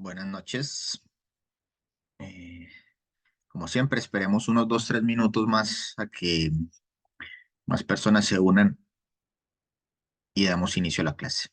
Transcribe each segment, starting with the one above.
Buenas noches. Eh, Como siempre, esperemos unos 2, 3 minutos más a que más personas se unan y damos inicio a la clase.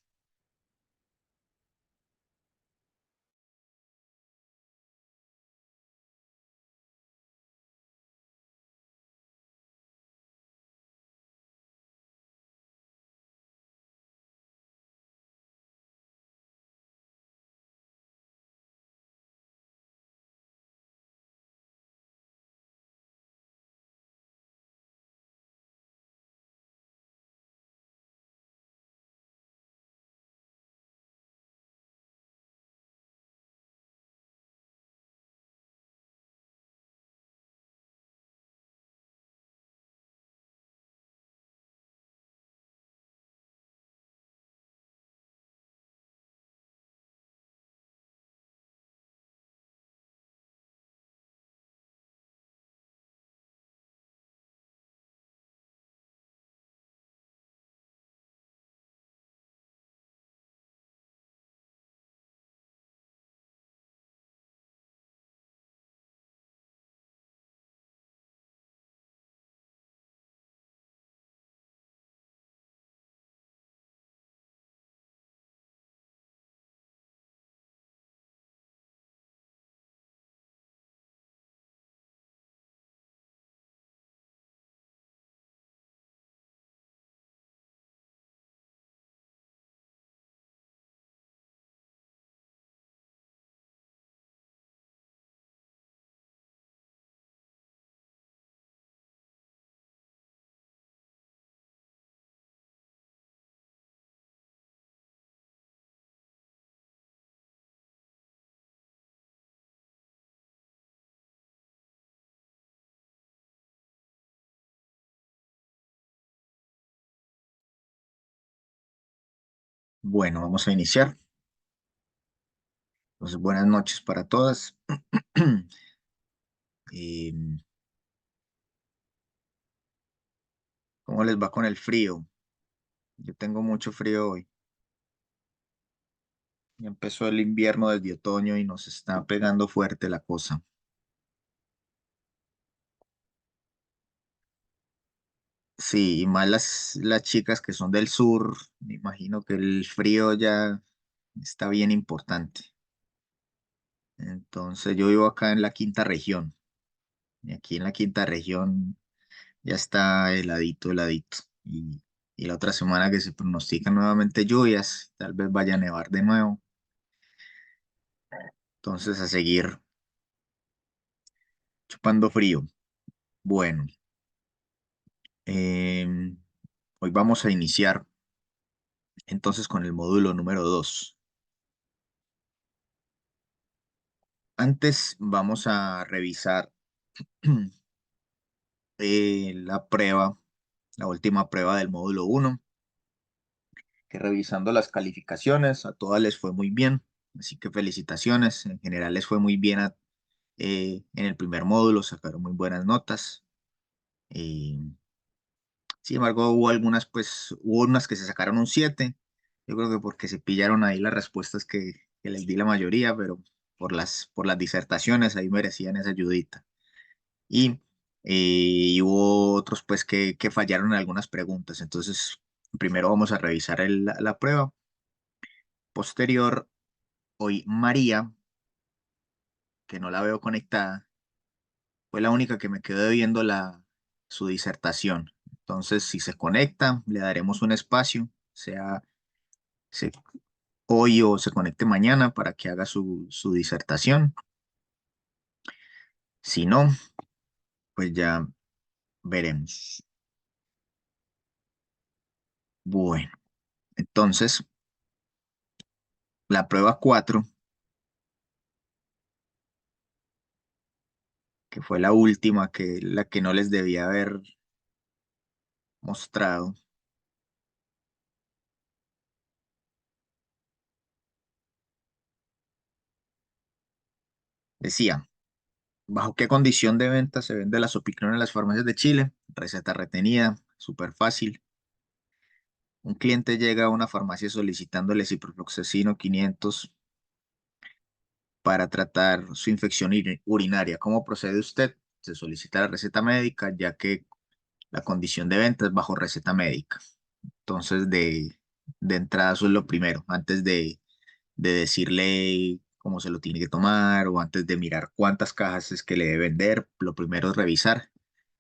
Bueno, vamos a iniciar. Entonces, buenas noches para todas. Eh, ¿Cómo les va con el frío? Yo tengo mucho frío hoy. Ya empezó el invierno desde otoño y nos está pegando fuerte la cosa. Sí, y más las chicas que son del sur, me imagino que el frío ya está bien importante. Entonces, yo vivo acá en la quinta región. Y aquí en la quinta región ya está heladito, heladito. Y la otra semana que se pronostican nuevamente lluvias, tal vez vaya a nevar de nuevo. Entonces, a seguir chupando frío. Bueno, em, hoy vamos a iniciar entonces con el módulo número 2. Antes vamos a revisar la prueba, la última prueba del módulo 1, que revisando las calificaciones, a todas les fue muy bien. Así que felicitaciones. En general les fue muy bien en el primer módulo, sacaron muy buenas notas. Eh, Sin embargo, hubo unas que se sacaron un 7. Yo creo que porque se pillaron ahí las respuestas que les di la mayoría, pero por las disertaciones ahí merecían esa ayudita. Y, y hubo otros pues que fallaron en algunas preguntas. Entonces, primero vamos a revisar la prueba. Posterior, hoy María, que no la veo conectada, fue la única que me quedó debiendo su disertación. Entonces, si se conecta, le daremos un espacio, sea se- hoy o se conecte mañana para que haga su disertación. Si no, pues ya veremos. Bueno, entonces, la prueba 4, que fue la última, la que no les debía haber mostrado, decía, ¿bajo qué condición de venta se vende la Sopiclona en las farmacias de Chile? Receta retenida, súper fácil. Un cliente llega a una farmacia solicitándole ciprofloxacino 500 para tratar su infección urinaria. ¿Cómo procede usted? Se solicita la receta médica, ya que la condición de venta es bajo receta médica. Entonces, de entrada, eso es lo primero, antes de decirle cómo se lo tiene que tomar o antes de mirar cuántas cajas es que le debe vender, lo primero es revisar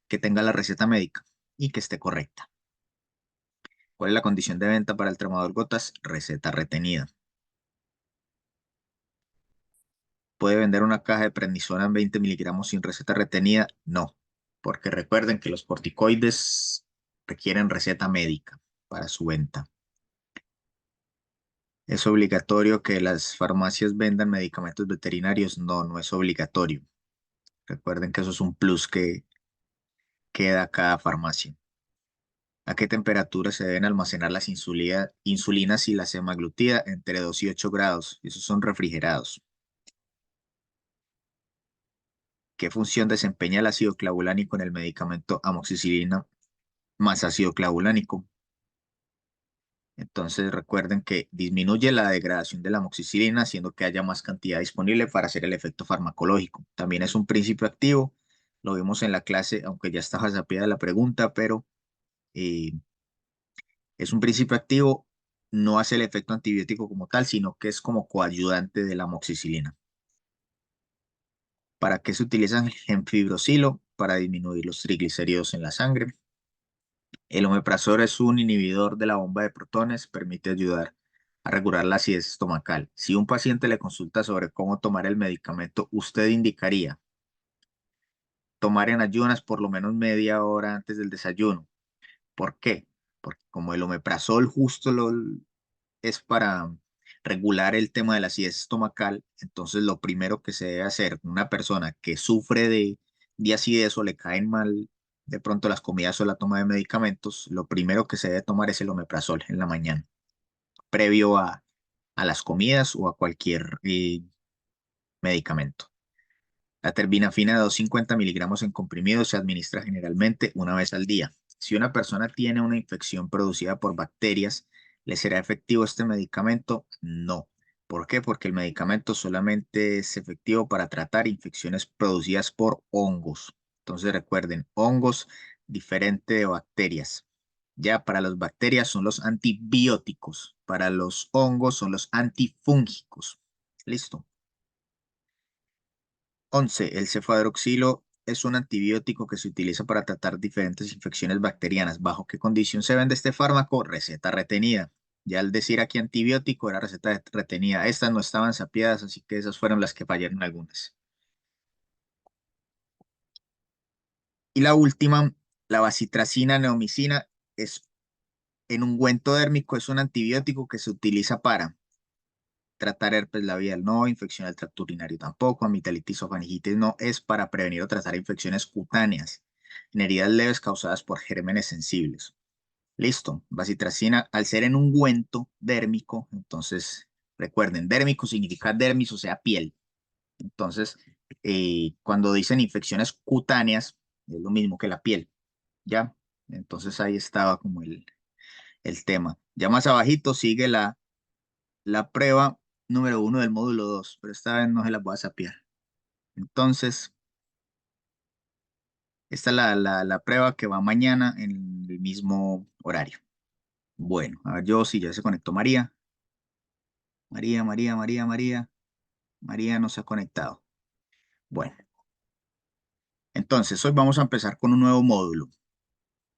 que tenga la receta médica y que esté correcta. ¿Cuál es la condición de venta para el tramador gotas? Receta retenida. ¿Puede vender una caja de prednisona en 20 miligramos sin receta retenida? No, porque recuerden que los corticoides requieren receta médica para su venta. ¿Es obligatorio que las farmacias vendan medicamentos veterinarios? No, no es obligatorio. Recuerden que eso es un plus que da cada farmacia. ¿A qué temperatura se deben almacenar las insulinas y la semaglutida? Entre 2 y 8 grados. Esos son refrigerados. ¿Qué función desempeña el ácido clavulánico en el medicamento amoxicilina más ácido clavulánico? Entonces recuerden que disminuye la degradación de la amoxicilina, haciendo que haya más cantidad disponible para hacer el efecto farmacológico. También es un principio activo, lo vimos en la clase, aunque ya está zapiada la pregunta, pero eh, es un principio activo, no hace el efecto antibiótico como tal, sino que es como coayudante de la amoxicilina. ¿Para qué se utiliza el gemfibrosilo? Para disminuir los triglicéridos en la sangre. El omeprazol es un inhibidor de la bomba de protones, permite ayudar a regular la acidez estomacal. Si un paciente le consulta sobre cómo tomar el medicamento, usted indicaría tomar en ayunas por lo menos media hora antes del desayuno. ¿Por qué? Porque como el omeprazol es para regular el tema de la acidez estomacal, entonces lo primero que se debe hacer una persona que sufre de acidez o le caen mal de pronto las comidas o la toma de medicamentos, lo primero que se debe tomar es el omeprazol en la mañana, previo a las comidas o a cualquier medicamento. La terbinafina de 250 miligramos en comprimido se administra generalmente una vez al día. Si una persona tiene una infección producida por bacterias, ¿le será efectivo este medicamento? No. ¿Por qué? Porque el medicamento solamente es efectivo para tratar infecciones producidas por hongos. Entonces recuerden, hongos diferente de bacterias. Ya para las bacterias son los antibióticos, para los hongos son los antifúngicos. Listo. 11. El cefadroxilo es un antibiótico que se utiliza para tratar diferentes infecciones bacterianas. ¿Bajo qué condición se vende este fármaco? Receta retenida. Ya al decir aquí antibiótico era receta retenida. Estas no estaban sapiadas, así que esas fueron las que fallaron algunas. Y la última, la bacitracina neomicina, es en ungüento dérmico, es un antibiótico que se utiliza para tratar herpes labial no, infección del tracto urinario tampoco, amigdalitis o faringitis no, es para prevenir o tratar infecciones cutáneas en heridas leves causadas por gérmenes sensibles. Listo, bacitracina, al ser en ungüento dérmico, entonces recuerden, dérmico significa dermis, o sea, piel. Entonces, cuando dicen infecciones cutáneas, es lo mismo que la piel, ¿ya? Entonces ahí estaba como el tema. Ya más abajito sigue la prueba número 1 del módulo 2, pero esta vez no se las voy a sapear. Entonces, esta es la prueba que va mañana en el mismo horario. Bueno, a ver yo si ya se conectó María. María, María, María, María. María no se ha conectado. Bueno, entonces hoy vamos a empezar con un nuevo módulo.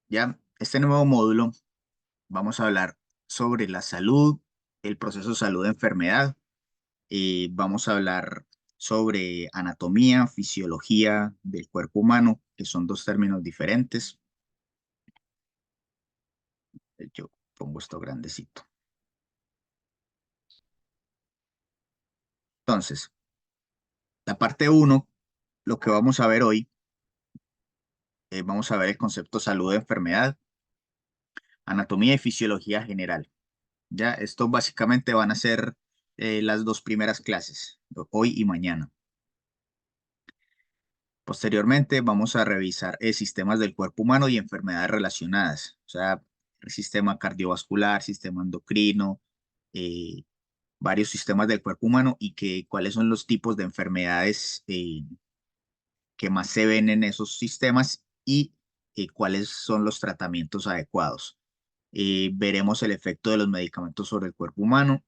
Ya, este nuevo módulo vamos a hablar sobre la salud, el proceso salud-enfermedad. Vamos a hablar sobre anatomía, fisiología del cuerpo humano, que son dos términos diferentes. Yo pongo esto grandecito. Entonces, la parte uno, lo que vamos a ver hoy, vamos a ver el concepto salud-enfermedad, anatomía y fisiología general. Ya, esto básicamente van a ser las dos primeras clases, hoy y mañana. Posteriormente vamos a revisar sistemas del cuerpo humano y enfermedades relacionadas, o sea, el sistema cardiovascular, sistema endocrino, varios sistemas del cuerpo humano y cuáles son los tipos de enfermedades que más se ven en esos sistemas y cuáles son los tratamientos adecuados. Veremos el efecto de los medicamentos sobre el cuerpo humano.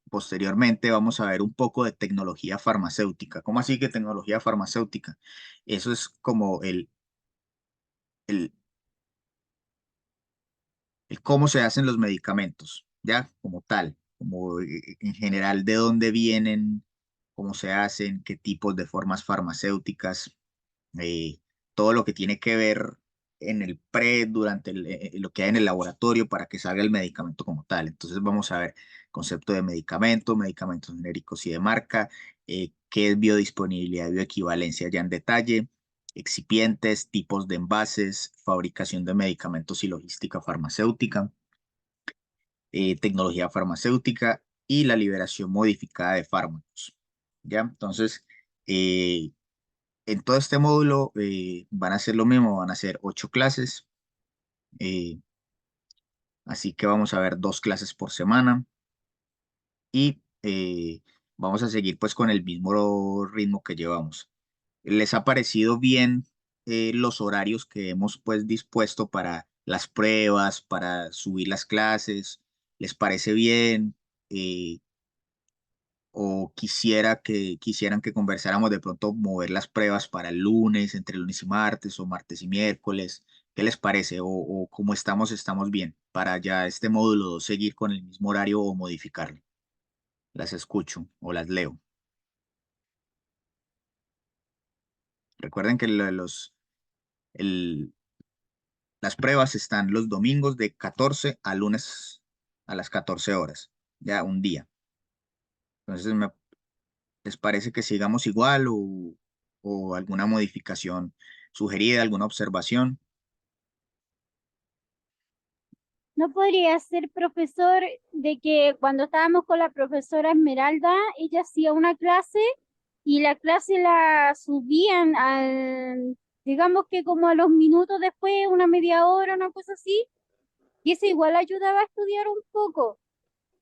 Posteriormente vamos a ver un poco de tecnología farmacéutica. ¿Cómo así que tecnología farmacéutica? Eso es como el, el cómo se hacen los medicamentos, ya como tal, como en general de dónde vienen, cómo se hacen, qué tipos de formas farmacéuticas, eh, todo lo que tiene que ver en el durante lo que hay en el laboratorio para que salga el medicamento como tal. Entonces vamos a ver concepto de medicamento, medicamentos genéricos y de marca, qué es biodisponibilidad y bioequivalencia ya en detalle, excipientes, tipos de envases, fabricación de medicamentos y logística farmacéutica, tecnología farmacéutica y la liberación modificada de fármacos. ¿Ya? Entonces, en todo este módulo van a ser lo mismo, van a ser 8 clases, eh, así que vamos a ver 2 clases por semana y vamos a seguir pues con el mismo ritmo que llevamos. ¿Les ha parecido bien los horarios que hemos pues dispuesto para las pruebas, para subir las clases? ¿Les parece bien? Eh, ¿O quisieran que conversáramos de pronto mover las pruebas para el lunes, entre lunes y martes, o martes y miércoles? ¿Qué les parece? O como estamos bien, para ya este módulo 2 seguir con el mismo horario o modificarlo. Las escucho o las leo. Recuerden que el- las pruebas están los domingos de 14 a lunes a las 14 horas, ya un día. Entonces, ¿les parece que sigamos igual o alguna modificación sugerida, alguna observación? ¿No podría ser profesor de que cuando estábamos con la profesora Esmeralda, ella hacía una clase y la clase la subían al, digamos que como a los minutos después, una media hora, una cosa así, y eso igual ayudaba a estudiar un poco,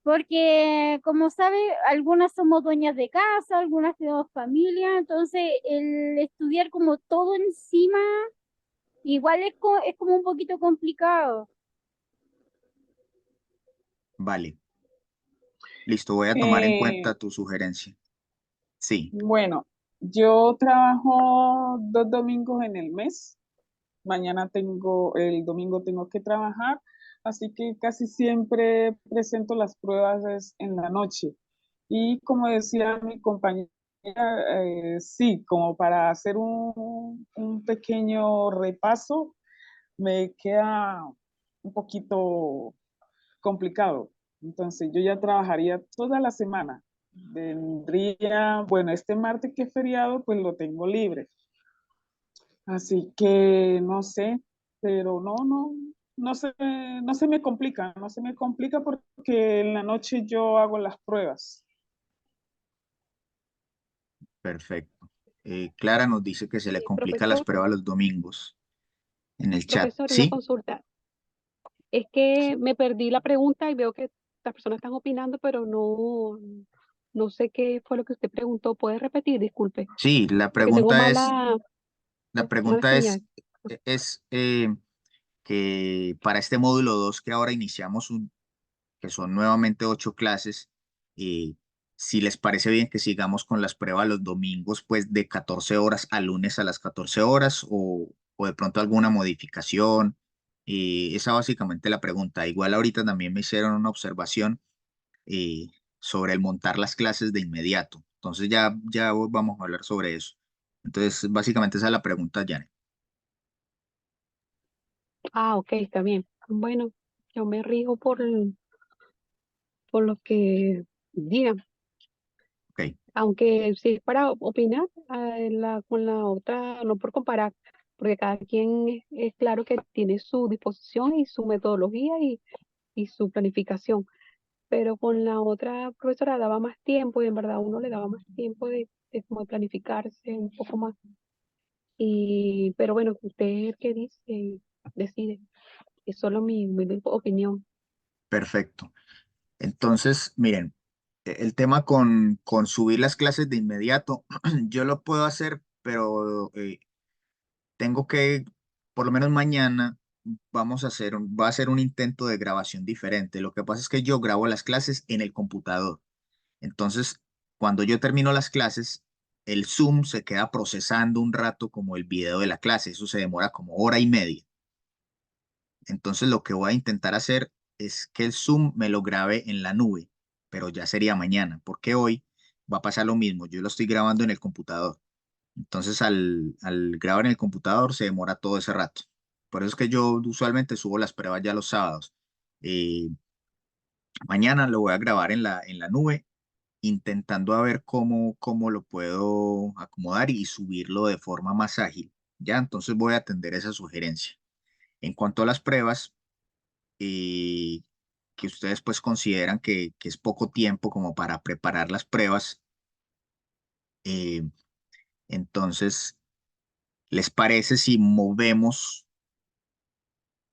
porque como sabe, algunas somos dueñas de casa, algunas tenemos familia, entonces el estudiar como todo encima, igual es como un poquito complicado. Vale, listo, voy a tomar en Eh, cuenta tu sugerencia. Sí, bueno, yo trabajo 2 domingos en el mes. El domingo tengo que trabajar, así que casi siempre presento las pruebas en la noche. Y como decía mi compañera, sí, como para hacer un pequeño repaso, me queda un poquito complicado. Entonces, yo ya trabajaría toda la semana. Vendría, bueno, este martes que es feriado, pues lo tengo libre. Así que no sé, pero no se me complica, no se me complica porque en la noche yo hago las pruebas. perfecto. Clara nos dice que se le complica las Profesor, pruebas los domingos en el chat. profesor, una ¿Sí? consulta. Es que me perdí la pregunta y veo que las personas están opinando, pero no sé qué fue lo que usted preguntó. ¿Puede repetir? Disculpe, Sí, porque tengo la mala pregunta señal. es que para este módulo 2 que ahora iniciamos, que son nuevamente 8 clases, eh, si les parece bien que sigamos con las pruebas los domingos, pues de 14 horas a lunes a las 14 horas, o de pronto alguna modificación. Esa básicamente la pregunta. Igual ahorita también me hicieron una observación eh, sobre el montar las clases de inmediato. Entonces ya vamos a hablar sobre eso. Entonces, básicamente esa es la pregunta, Janet. Ah, ok, está bien. Bueno, yo me rijo por lo que digan. Ok, Aunque si es para opinar con la otra, no por comparar, porque cada quien es claro que tiene su disposición y su metodología y su planificación. Pero con la otra profesora daba más tiempo y en verdad uno le daba más tiempo de como de planificarse un poco más. Pero bueno, usted qué dice, decide. Es solo mi opinión. perfecto. Entonces, miren, el tema con subir las clases de inmediato, yo lo puedo hacer, pero tengo que, por lo menos mañana, va a hacer un intento de grabación diferente. Lo que pasa es que yo grabo las clases en el computador. Entonces, cuando yo termino las clases, el Zoom se queda procesando un rato como el video de la clase. Eso se demora como hora y media. Entonces, lo que voy a intentar hacer es que el Zoom me lo grabe en la nube, pero ya sería mañana, porque hoy va a pasar lo mismo. Yo lo estoy grabando en el computador. Entonces, al grabar en el computador se demora todo ese rato. Por eso es que yo usualmente subo las pruebas ya los sábados. Eh, Mañana lo voy a grabar en la nube, intentando a ver cómo lo puedo acomodar y subirlo de forma más ágil. Ya, entonces voy a atender esa sugerencia. En cuanto a las pruebas, eh, que ustedes pues consideran que es poco tiempo como para preparar las pruebas, eh, entonces, ¿les parece si movemos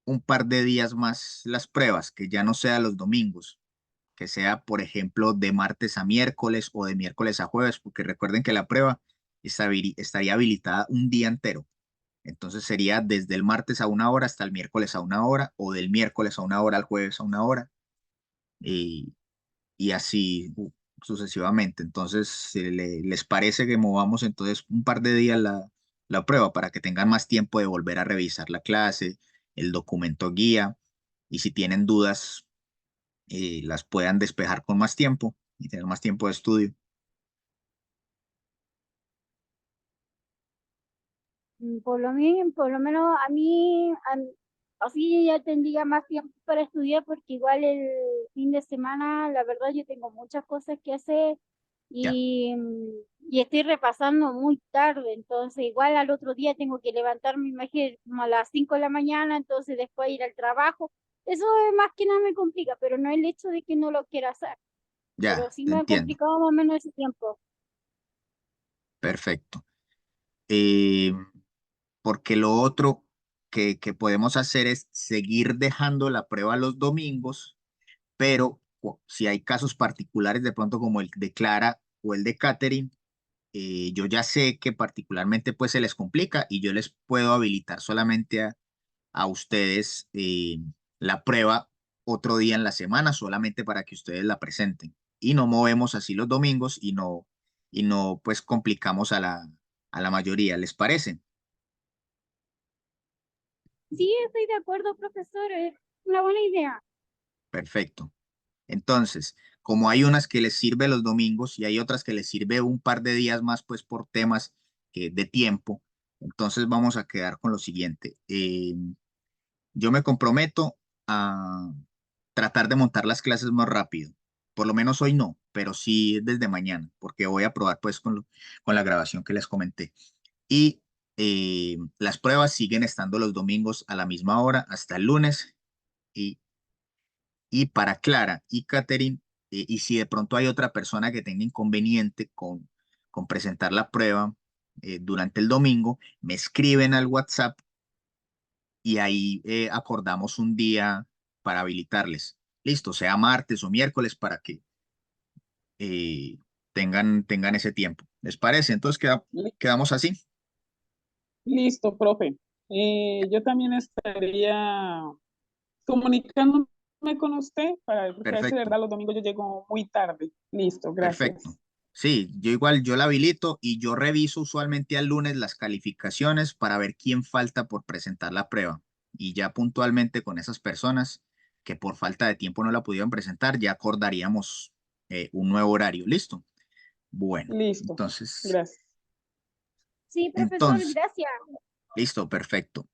un par de días más las pruebas, que ya no sea los domingos, que sea, por ejemplo, de martes a miércoles o de miércoles a jueves, porque recuerden que la prueba estaría habilitada un día entero. Entonces sería desde el martes a una hora hasta el miércoles a una hora, o del miércoles a una hora al jueves a una hora, y, y así sucesivamente. Entonces, si les parece que movamos entonces un par de días la prueba para que tengan más tiempo de volver a revisar la clase, el documento guía, y si tienen dudas, las puedan despejar con más tiempo y tener más tiempo de estudio. Por lo menos a mí, así ya tendría más tiempo para estudiar porque igual el fin de semana, la verdad, yo tengo muchas cosas que hacer Ya, y estoy repasando muy tarde, entonces igual al otro día tengo que levantarme, imagínate, como a las 5 de la mañana, entonces después ir al trabajo. Eso es más que nada me complica, pero no el hecho de que no lo quiera hacer, pero ya, sí me ha entiendo. complicado más o menos ese tiempo. Perfecto. Eh, Porque lo otro que podemos hacer es seguir dejando la prueba los domingos, pero si hay casos particulares, de pronto como el de Clara o el de Catherine, yo ya sé que particularmente pues se les complica y yo les puedo habilitar solamente a ustedes la prueba otro día en la semana solamente para que ustedes la presenten. Y no movemos así los domingos y no pues complicamos a la mayoría, ¿les parece? Sí, estoy de acuerdo, profesor, es una buena idea. Perfecto. Entonces, como hay unas que les sirve los domingos y hay otras que les sirve un par de días más, pues por temas de tiempo, entonces vamos a quedar con lo siguiente. Yo me comprometo a tratar de montar las clases más rápido. Por lo menos hoy no, pero sí desde mañana, porque voy a probar pues con la grabación que les comenté. Y las pruebas siguen estando los domingos a la misma hora hasta el lunes. Y y para Clara y Catherine, y si de pronto hay otra persona que tenga inconveniente con presentar la prueba durante el domingo, me escriben al WhatsApp y ahí acordamos un día para habilitarles. Listo, sea martes o miércoles para que eh, tengan ese tiempo. ¿Les parece? Entonces Li- quedamos así. Listo, profe. Yo también estaría comunicándome con usted para ver, porque a veces de Perfecto. verdad los domingos yo llego muy tarde. Listo, Perfecto. gracias. Sí, yo igual, yo la habilito y yo reviso usualmente al lunes las calificaciones para ver quién falta por presentar la prueba. Y ya puntualmente con esas personas que por falta de tiempo no la pudieron presentar, ya acordaríamos un nuevo horario. ¿Listo? Bueno, Listo, entonces, gracias. Sí, profesor, entonces, gracias. listo, perfecto.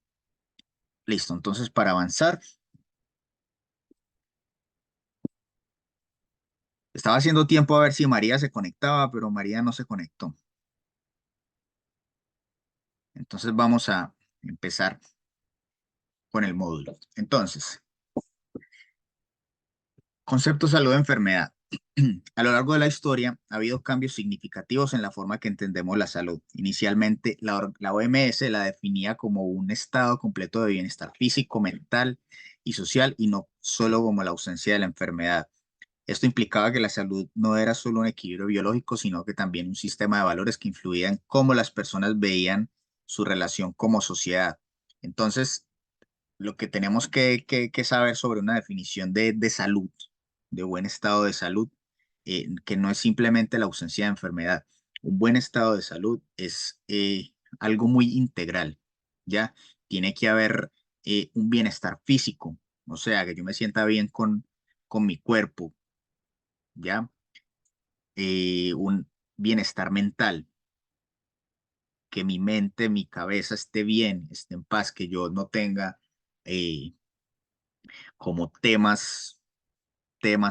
Listo, entonces para avanzar, estaba haciendo tiempo a ver si María se conectaba, pero María no se conectó. Entonces vamos a empezar con el módulo. Entonces, concepto salud-enfermedad. A lo largo de la historia ha habido cambios significativos en la forma que entendemos la salud. Inicialmente, la OMS la definía como un estado completo de bienestar físico, mental y social y no solo como la ausencia de la enfermedad. Esto implicaba que la salud no era solo un equilibrio biológico, sino que también un sistema de valores que influía en cómo las personas veían su relación como sociedad. Entonces, lo que tenemos que saber sobre una definición de salud, de buen estado de salud, que no es simplemente la ausencia de enfermedad. Un buen estado de salud es algo muy integral, ¿ya? Tiene que haber un bienestar físico, o sea, que yo me sienta bien con mi cuerpo, ¿ya? Un bienestar mental, que mi mente, mi cabeza esté bien, esté en paz, que yo no tenga eh, como temas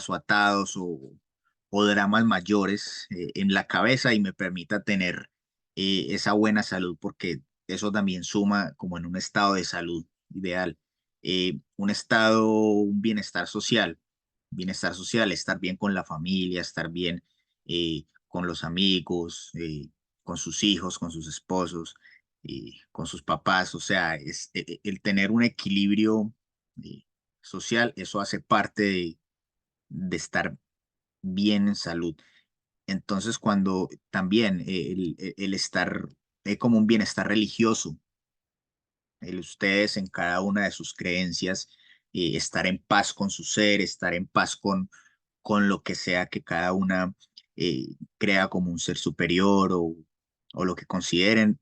o atados o dramas mayores en la cabeza y me permita tener esa buena salud, porque eso también suma como en un estado de salud ideal. Un bienestar social, estar bien con la familia, estar bien con los amigos, con sus hijos, con sus esposos, con sus papás, o sea, el tener un equilibrio eh, social, eso hace parte de estar bien en salud. Entonces, cuando también el estar como un bienestar religioso, el ustedes en cada una de sus creencias, estar en paz con su ser, estar en paz con lo que sea que cada una crea como un ser superior o lo que consideren,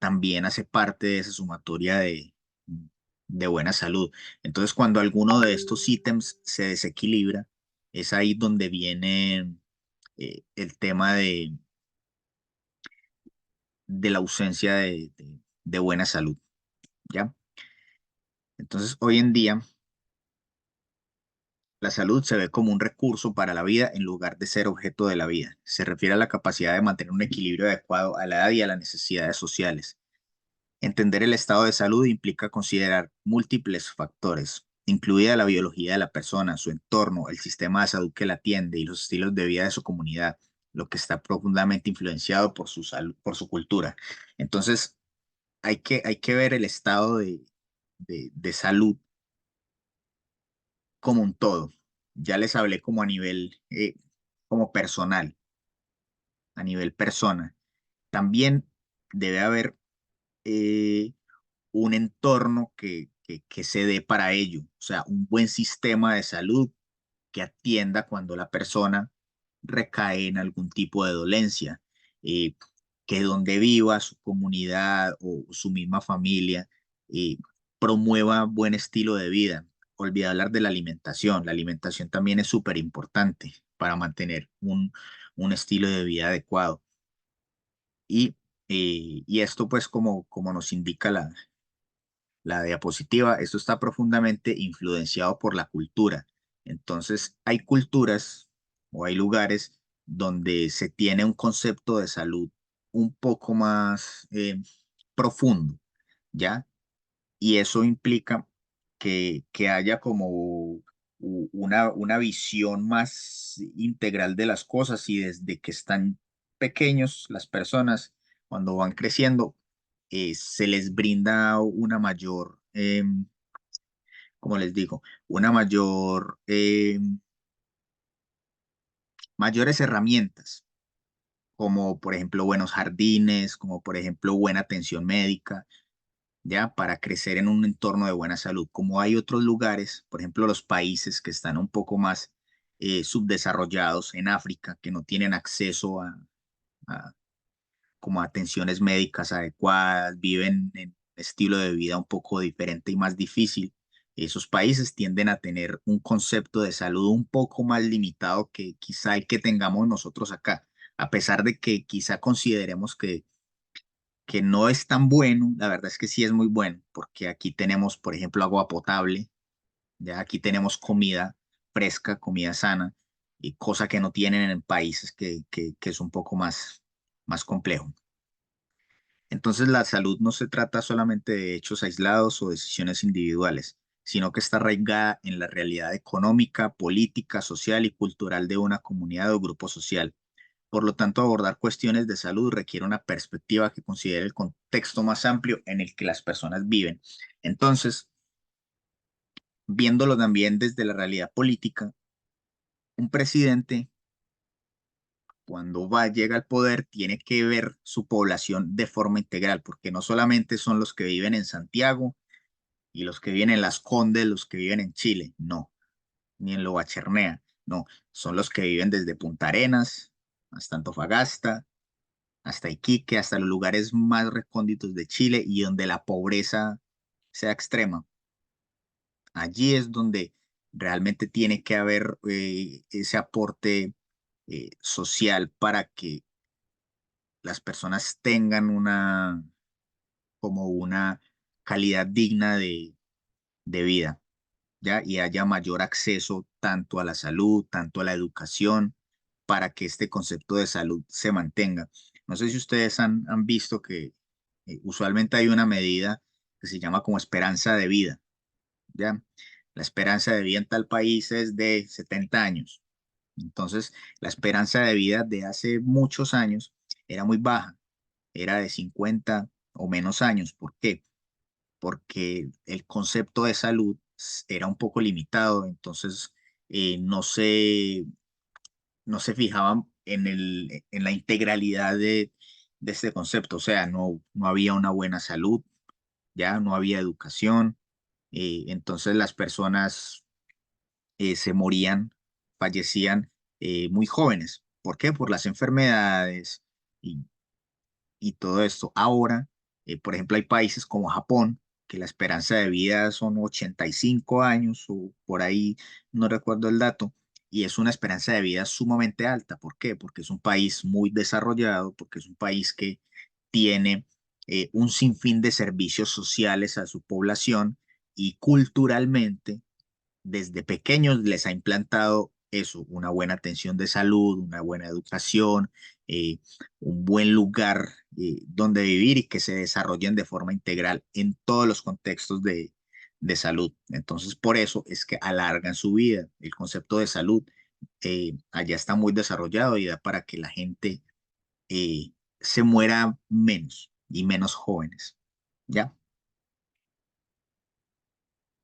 también hace parte de esa sumatoria de buena salud. Entonces, cuando alguno de estos ítems se desequilibra, es ahí donde viene el tema de la ausencia de buena salud, ¿ya? Entonces, hoy en día, la salud se ve como un recurso para la vida en lugar de ser objeto de la vida. Se refiere a la capacidad de mantener un equilibrio adecuado a la edad y a las necesidades sociales. Entender el estado de salud implica considerar múltiples factores, incluida la biología de la persona, su entorno, el sistema de salud que la atiende y los estilos de vida de su comunidad, lo que está profundamente influenciado por su salud, por su cultura. Entonces, hay que ver el estado de salud como un todo. Ya les hablé como a nivel como personal, a nivel persona. También debe haber eh, un entorno que se dé para ello, o sea, un buen sistema de salud que atienda cuando la persona recae en algún tipo de dolencia, eh, que donde viva su comunidad o su misma familia eh, promueva buen estilo de vida. Olvidar hablar de la alimentación. La alimentación también es súper importante para mantener un estilo de vida adecuado. Y, y esto pues como nos indica la diapositiva, esto está profundamente influenciado por la cultura. Entonces, hay culturas o hay lugares donde se tiene un concepto de salud un poco más profundo, ¿ya? Y eso implica que haya como una visión más integral de las cosas y desde que están pequeños las personas, cuando van creciendo, se les brinda una mayor, como les digo, una mayor, mayores herramientas, como por ejemplo buenos jardines, como por ejemplo buena atención médica, ¿ya? Para crecer en un entorno de buena salud. Como hay otros lugares, por ejemplo, los países que están un poco más subdesarrollados en África, que no tienen acceso a como atenciones médicas adecuadas, viven en un estilo de vida un poco diferente y más difícil. Esos países tienden a tener un concepto de salud un poco más limitado que quizá el que tengamos nosotros acá, a pesar de que quizá consideremos que no es tan bueno, la verdad es que sí es muy bueno, porque aquí tenemos, por ejemplo, agua potable, ya aquí tenemos comida fresca, comida sana, y cosa que no tienen en países que es un poco más complejo. Entonces, la salud no se trata solamente de hechos aislados o decisiones individuales, sino que está arraigada en la realidad económica, política, social y cultural de una comunidad o grupo social. Por lo tanto, abordar cuestiones de salud requiere una perspectiva que considere el contexto más amplio en el que las personas viven. Entonces, viéndolo también desde la realidad política, un presidente, cuando llega al poder, tiene que ver su población de forma integral, porque no solamente son los que viven en Santiago y los que viven en Las Condes, los que viven en Chile, no, ni en Loachernea, no, son los que viven desde Punta Arenas hasta Antofagasta, hasta Iquique, hasta los lugares más recónditos de Chile y donde la pobreza sea extrema. Allí es donde realmente tiene que haber ese aporte social para que las personas tengan como una calidad digna de vida, ¿ya? Y haya mayor acceso tanto a la salud, tanto a la educación, para que este concepto de salud se mantenga. No sé si ustedes han visto que usualmente hay una medida que se llama como esperanza de vida, ¿ya? La esperanza de vida en tal país es de 70 años. Entonces, la esperanza de vida de hace muchos años era muy baja, era de 50 o menos años. ¿Por qué? Porque el concepto de salud era un poco limitado, entonces no se fijaban en la integralidad de este concepto, o sea, no había una buena salud, ya no había educación, entonces las personas se morían, fallecían muy jóvenes. ¿Por qué? Por las enfermedades y, y todo esto. Ahora, por ejemplo, hay países como Japón, que la esperanza de vida son 85 años o por ahí, no recuerdo el dato, y es una esperanza de vida sumamente alta. ¿Por qué? Porque es un país muy desarrollado, porque es un país que tiene un sinfín de servicios sociales a su población y culturalmente desde pequeños les ha implantado eso, una buena atención de salud, una buena educación, eh, un buen lugar donde vivir y que se desarrollen de forma integral en todos los contextos de salud. Entonces, por eso es que alargan su vida. El concepto de salud allá está muy desarrollado y da para que la gente se muera menos y menos jóvenes. ¿Ya?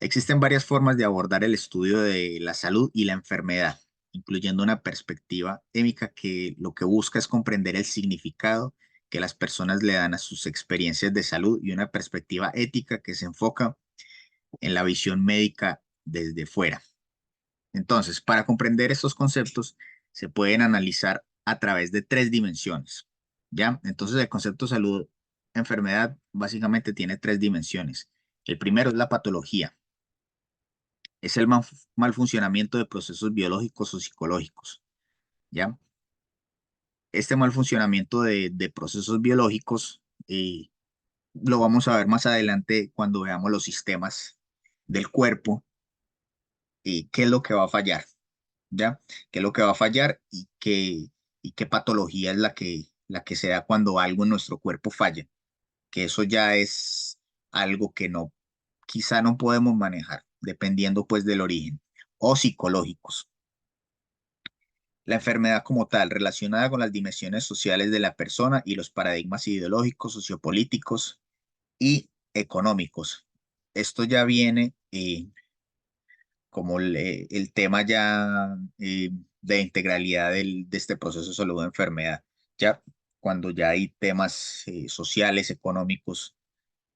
Existen varias formas de abordar el estudio de la salud y la enfermedad, incluyendo una perspectiva émica que lo que busca es comprender el significado que las personas le dan a sus experiencias de salud y una perspectiva ética que se enfoca en la visión médica desde fuera. Entonces, para comprender estos conceptos, se pueden analizar a través de tres dimensiones, ¿ya? Entonces, el concepto salud-enfermedad básicamente tiene tres dimensiones. El primero es la patología, es el mal funcionamiento de procesos biológicos o psicológicos, ¿ya? Este mal funcionamiento de procesos biológicos lo vamos a ver más adelante cuando veamos los sistemas del cuerpo y qué es lo que va a fallar, ¿ya? ¿Qué es lo que va a fallar y qué patología es la que se da cuando algo en nuestro cuerpo falla? Que eso ya es algo que no, quizá no podemos manejar, dependiendo pues del origen, o psicológicos. La enfermedad como tal, relacionada con las dimensiones sociales de la persona y los paradigmas ideológicos, sociopolíticos y económicos. Esto ya viene como el tema ya de integralidad de este proceso de salud o enfermedad. Ya cuando ya hay temas sociales, económicos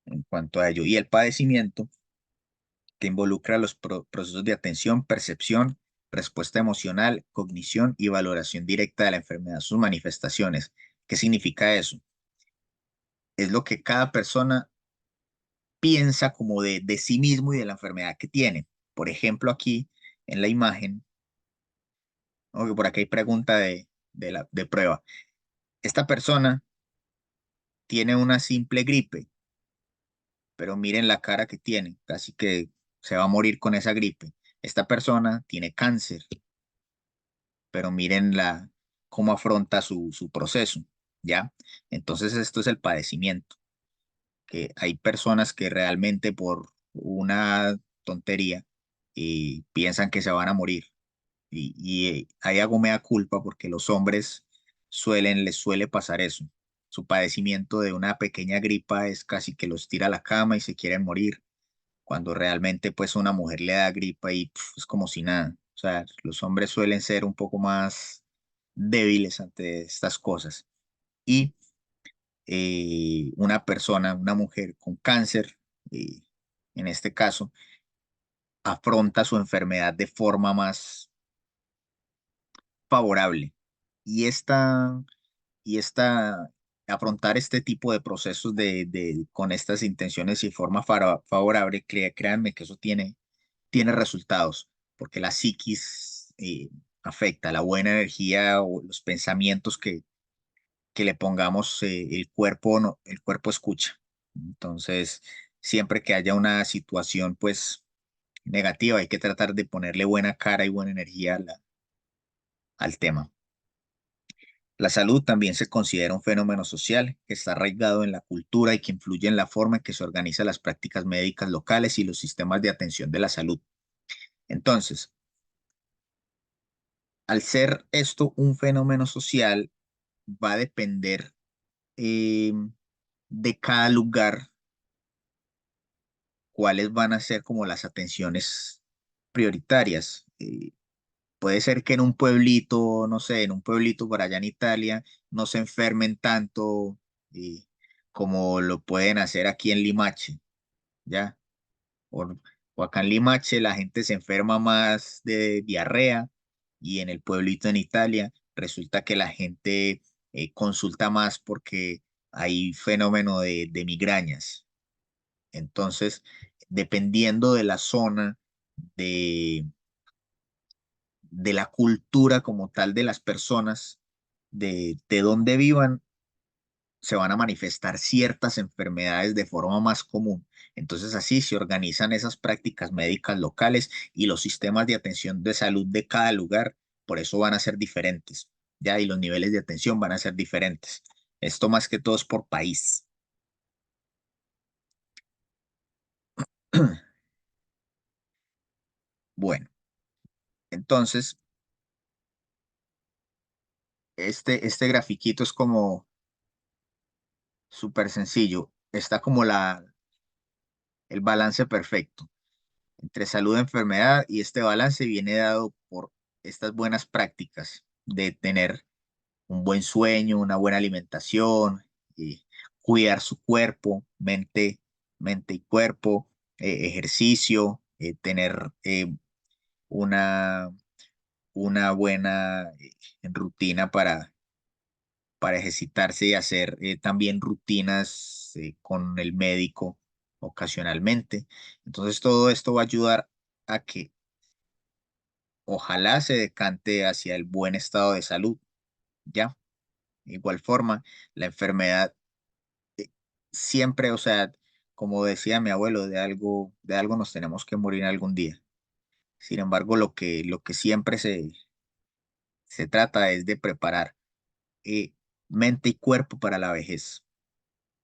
en cuanto a ello. Y el padecimiento que involucra los procesos de atención, percepción, respuesta emocional, cognición y valoración directa de la enfermedad, sus manifestaciones. ¿Qué significa eso? Es lo que cada persona piensa como de sí mismo y de la enfermedad que tiene. Por ejemplo, aquí en la imagen, ¿no? Que por aquí hay pregunta de prueba. Esta persona tiene una simple gripe, pero miren la cara que tiene, casi que se va a morir con esa gripe. Esta persona tiene cáncer, pero miren cómo afronta su proceso, ¿ya? Entonces esto es el padecimiento, que hay personas que realmente por una tontería piensan que se van a morir. Ahí hago mea culpa porque los hombres les suele pasar eso. Su padecimiento de una pequeña gripa es casi que los tira a la cama y se quieren morir, cuando realmente pues una mujer le da gripa y pf, es como si nada. sea, los hombres suelen ser un poco más débiles ante estas cosas. Y una persona, una mujer con cáncer, eh, en este caso, afronta su enfermedad de forma más favorable. Y afrontar este tipo de procesos con estas intenciones y forma favorable, créanme que eso tiene resultados, porque la psiquis afecta, la buena energía o los pensamientos que le pongamos, el cuerpo, no, el cuerpo escucha. Entonces, siempre que haya una situación, pues, negativa, hay que tratar de ponerle buena cara y buena energía al tema. La salud también se considera un fenómeno social que está arraigado en la cultura y que influye en la forma en que se organizan las prácticas médicas locales y los sistemas de atención de la salud. Entonces, al ser esto un fenómeno social, va a depender eh, de cada lugar cuáles van a ser como las atenciones prioritarias. Puede ser que en un pueblito, no sé, en un pueblito por allá en Italia, no se enfermen tanto eh, como lo pueden hacer aquí en Limache, ¿ya? O, o acá en Limache la gente se enferma más de diarrea y en el pueblito en Italia resulta que la gente consulta más porque hay fenómeno de migrañas. Entonces, dependiendo de la zona, de, de la cultura como tal de las personas, de dónde vivan, se van a manifestar ciertas enfermedades de forma más común. Entonces así se organizan esas prácticas médicas locales y los sistemas de atención de salud de cada lugar, por eso van a ser diferentes, ¿ya? Y los niveles de atención van a ser diferentes. Esto más que todo es por país. Bueno, entonces, este grafiquito es como súper sencillo. Está como el balance perfecto entre salud y enfermedad, y este balance viene dado por estas buenas prácticas de tener un buen sueño, una buena alimentación, y cuidar su cuerpo, mente y cuerpo, ejercicio, tener una, una buena rutina para ejercitarse y hacer también rutinas con el médico ocasionalmente. Entonces todo esto va a ayudar a que ojalá se decante hacia el buen estado de salud, ¿ya? De igual forma, la enfermedad eh, siempre, o sea, como decía mi abuelo, de algo nos tenemos que morir algún día. Sin embargo, lo que siempre se trata es de preparar eh, mente y cuerpo para la vejez.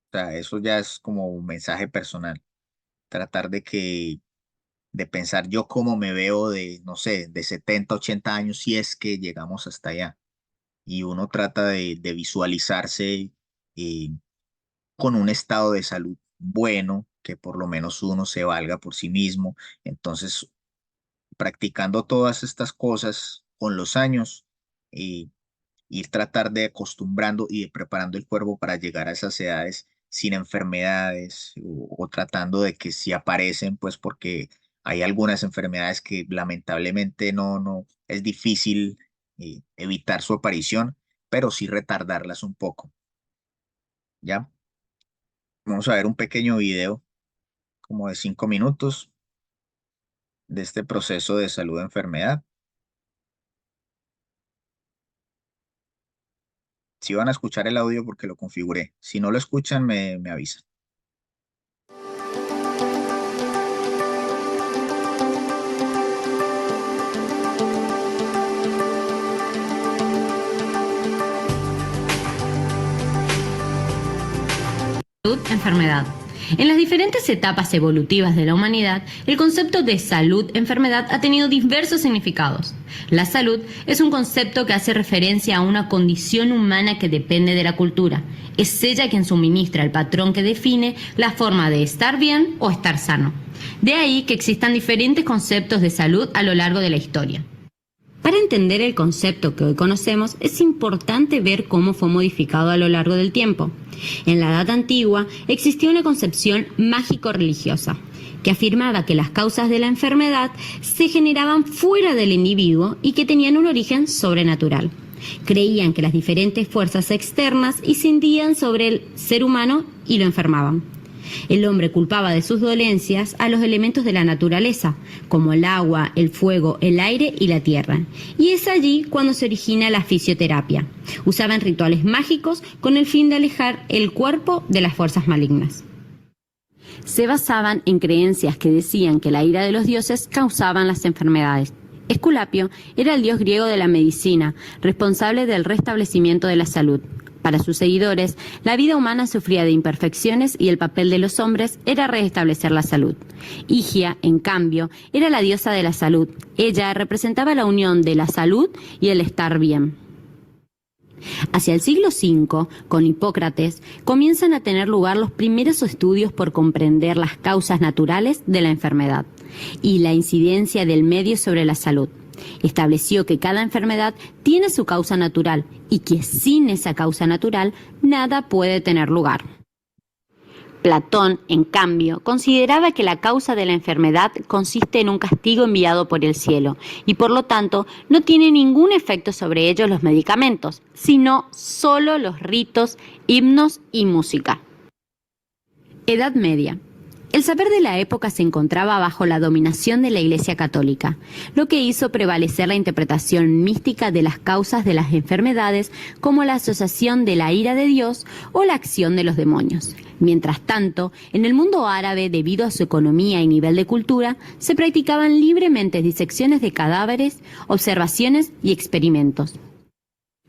O sea, eso ya es como un mensaje personal. Tratar de pensar yo cómo me veo de, no sé, de 70 80 años si es que llegamos hasta allá. Y uno trata de visualizarse eh, con un estado de salud bueno, que por lo menos uno se valga por sí mismo. Entonces, practicando todas estas cosas con los años, eh, ir tratar de acostumbrando y de preparando el cuerpo para llegar a esas edades sin enfermedades o tratando de que si aparecen, pues porque hay algunas enfermedades que lamentablemente no es difícil evitar su aparición, pero sí retardarlas un poco, ¿ya? Vamos a ver un pequeño video como de 5 minutos de este proceso de salud-enfermedad. Si van a escuchar el audio porque lo configuré. Si no lo escuchan, me avisan. Salud-enfermedad. En las diferentes etapas evolutivas de la humanidad, el concepto de salud-enfermedad ha tenido diversos significados. La salud es un concepto que hace referencia a una condición humana que depende de la cultura. Es ella quien suministra el patrón que define la forma de estar bien o estar sano. De ahí que existan diferentes conceptos de salud a lo largo de la historia. Para entender el concepto que hoy conocemos, es importante ver cómo fue modificado a lo largo del tiempo. En la Edad Antigua existía una concepción mágico-religiosa que afirmaba que las causas de la enfermedad se generaban fuera del individuo y que tenían un origen sobrenatural. Creían que las diferentes fuerzas externas incidían sobre el ser humano y lo enfermaban. El hombre culpaba de sus dolencias a los elementos de la naturaleza, como el agua, el fuego, el aire y la tierra. Y es allí cuando se origina la fisioterapia. Usaban rituales mágicos con el fin de alejar el cuerpo de las fuerzas malignas. Se basaban en creencias que decían que la ira de los dioses causaban las enfermedades. Esculapio era el dios griego de la medicina, responsable del restablecimiento de la salud. Para sus seguidores, la vida humana sufría de imperfecciones y el papel de los hombres era restablecer la salud. Higia, en cambio, era la diosa de la salud. Ella representaba la unión de la salud y el estar bien. Hacia el siglo V, con Hipócrates, comienzan a tener lugar los primeros estudios por comprender las causas naturales de la enfermedad y la incidencia del medio sobre la salud. Estableció que cada enfermedad tiene su causa natural y que sin esa causa natural nada puede tener lugar. Platón, en cambio, consideraba que la causa de la enfermedad consiste en un castigo enviado por el cielo y por lo tanto no tiene ningún efecto sobre ellos los medicamentos, sino solo los ritos, himnos y música. Edad Media. El saber de la época se encontraba bajo la dominación de la Iglesia Católica, lo que hizo prevalecer la interpretación mística de las causas de las enfermedades como la asociación de la ira de Dios o la acción de los demonios. Mientras tanto, en el mundo árabe, debido a su economía y nivel de cultura, se practicaban libremente disecciones de cadáveres, observaciones y experimentos.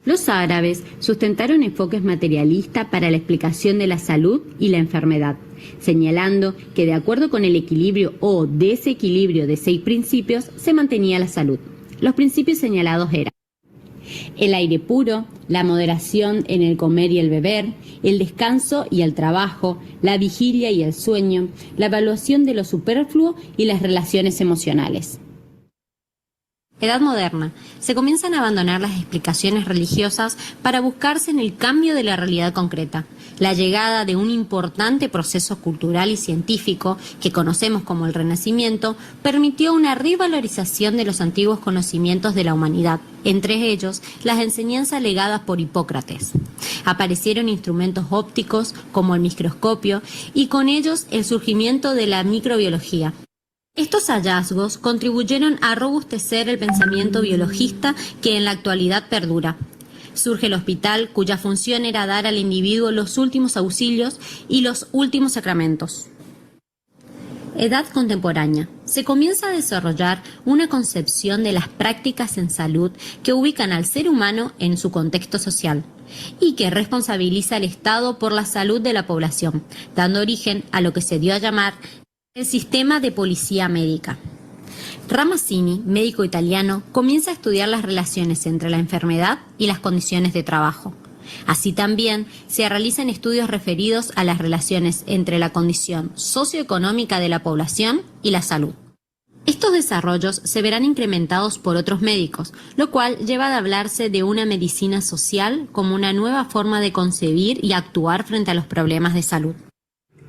Los árabes sustentaron enfoques materialistas para la explicación de la salud y la enfermedad, señalando que de acuerdo con el equilibrio o desequilibrio de 6 principios se mantenía la salud. Los principios señalados eran el aire puro, la moderación en el comer y el beber, el descanso y el trabajo, la vigilia y el sueño, la evaluación de lo superfluo y las relaciones emocionales. Edad Moderna. Se comienzan a abandonar las explicaciones religiosas para buscarse en el cambio de la realidad concreta. La llegada de un importante proceso cultural y científico, que conocemos como el Renacimiento, permitió una revalorización de los antiguos conocimientos de la humanidad, entre ellos las enseñanzas legadas por Hipócrates. Aparecieron instrumentos ópticos como el microscopio y con ellos el surgimiento de la microbiología. Estos hallazgos contribuyeron a robustecer el pensamiento biologista que en la actualidad perdura. Surge el hospital, cuya función era dar al individuo los últimos auxilios y los últimos sacramentos. Edad contemporánea. Se comienza a desarrollar una concepción de las prácticas en salud que ubican al ser humano en su contexto social y que responsabiliza al Estado por la salud de la población, dando origen a lo que se dio a llamar el sistema de policía médica. Ramazzini, médico italiano, comienza a estudiar las relaciones entre la enfermedad y las condiciones de trabajo. Así también se realizan estudios referidos a las relaciones entre la condición socioeconómica de la población y la salud. Estos desarrollos se verán incrementados por otros médicos, lo cual lleva a hablarse de una medicina social como una nueva forma de concebir y actuar frente a los problemas de salud.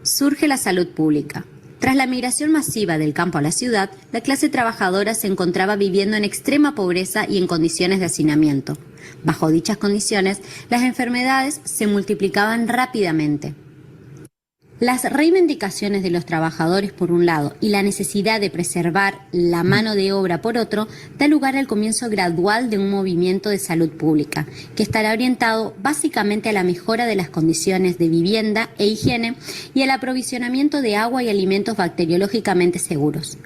Surge la salud pública. Tras la migración masiva del campo a la ciudad, la clase trabajadora se encontraba viviendo en extrema pobreza y en condiciones de hacinamiento. Bajo dichas condiciones, las enfermedades se multiplicaban rápidamente. Las reivindicaciones de los trabajadores por un lado y la necesidad de preservar la mano de obra por otro da lugar al comienzo gradual de un movimiento de salud pública que estará orientado básicamente a la mejora de las condiciones de vivienda e higiene y al aprovisionamiento de agua y alimentos bacteriológicamente seguros.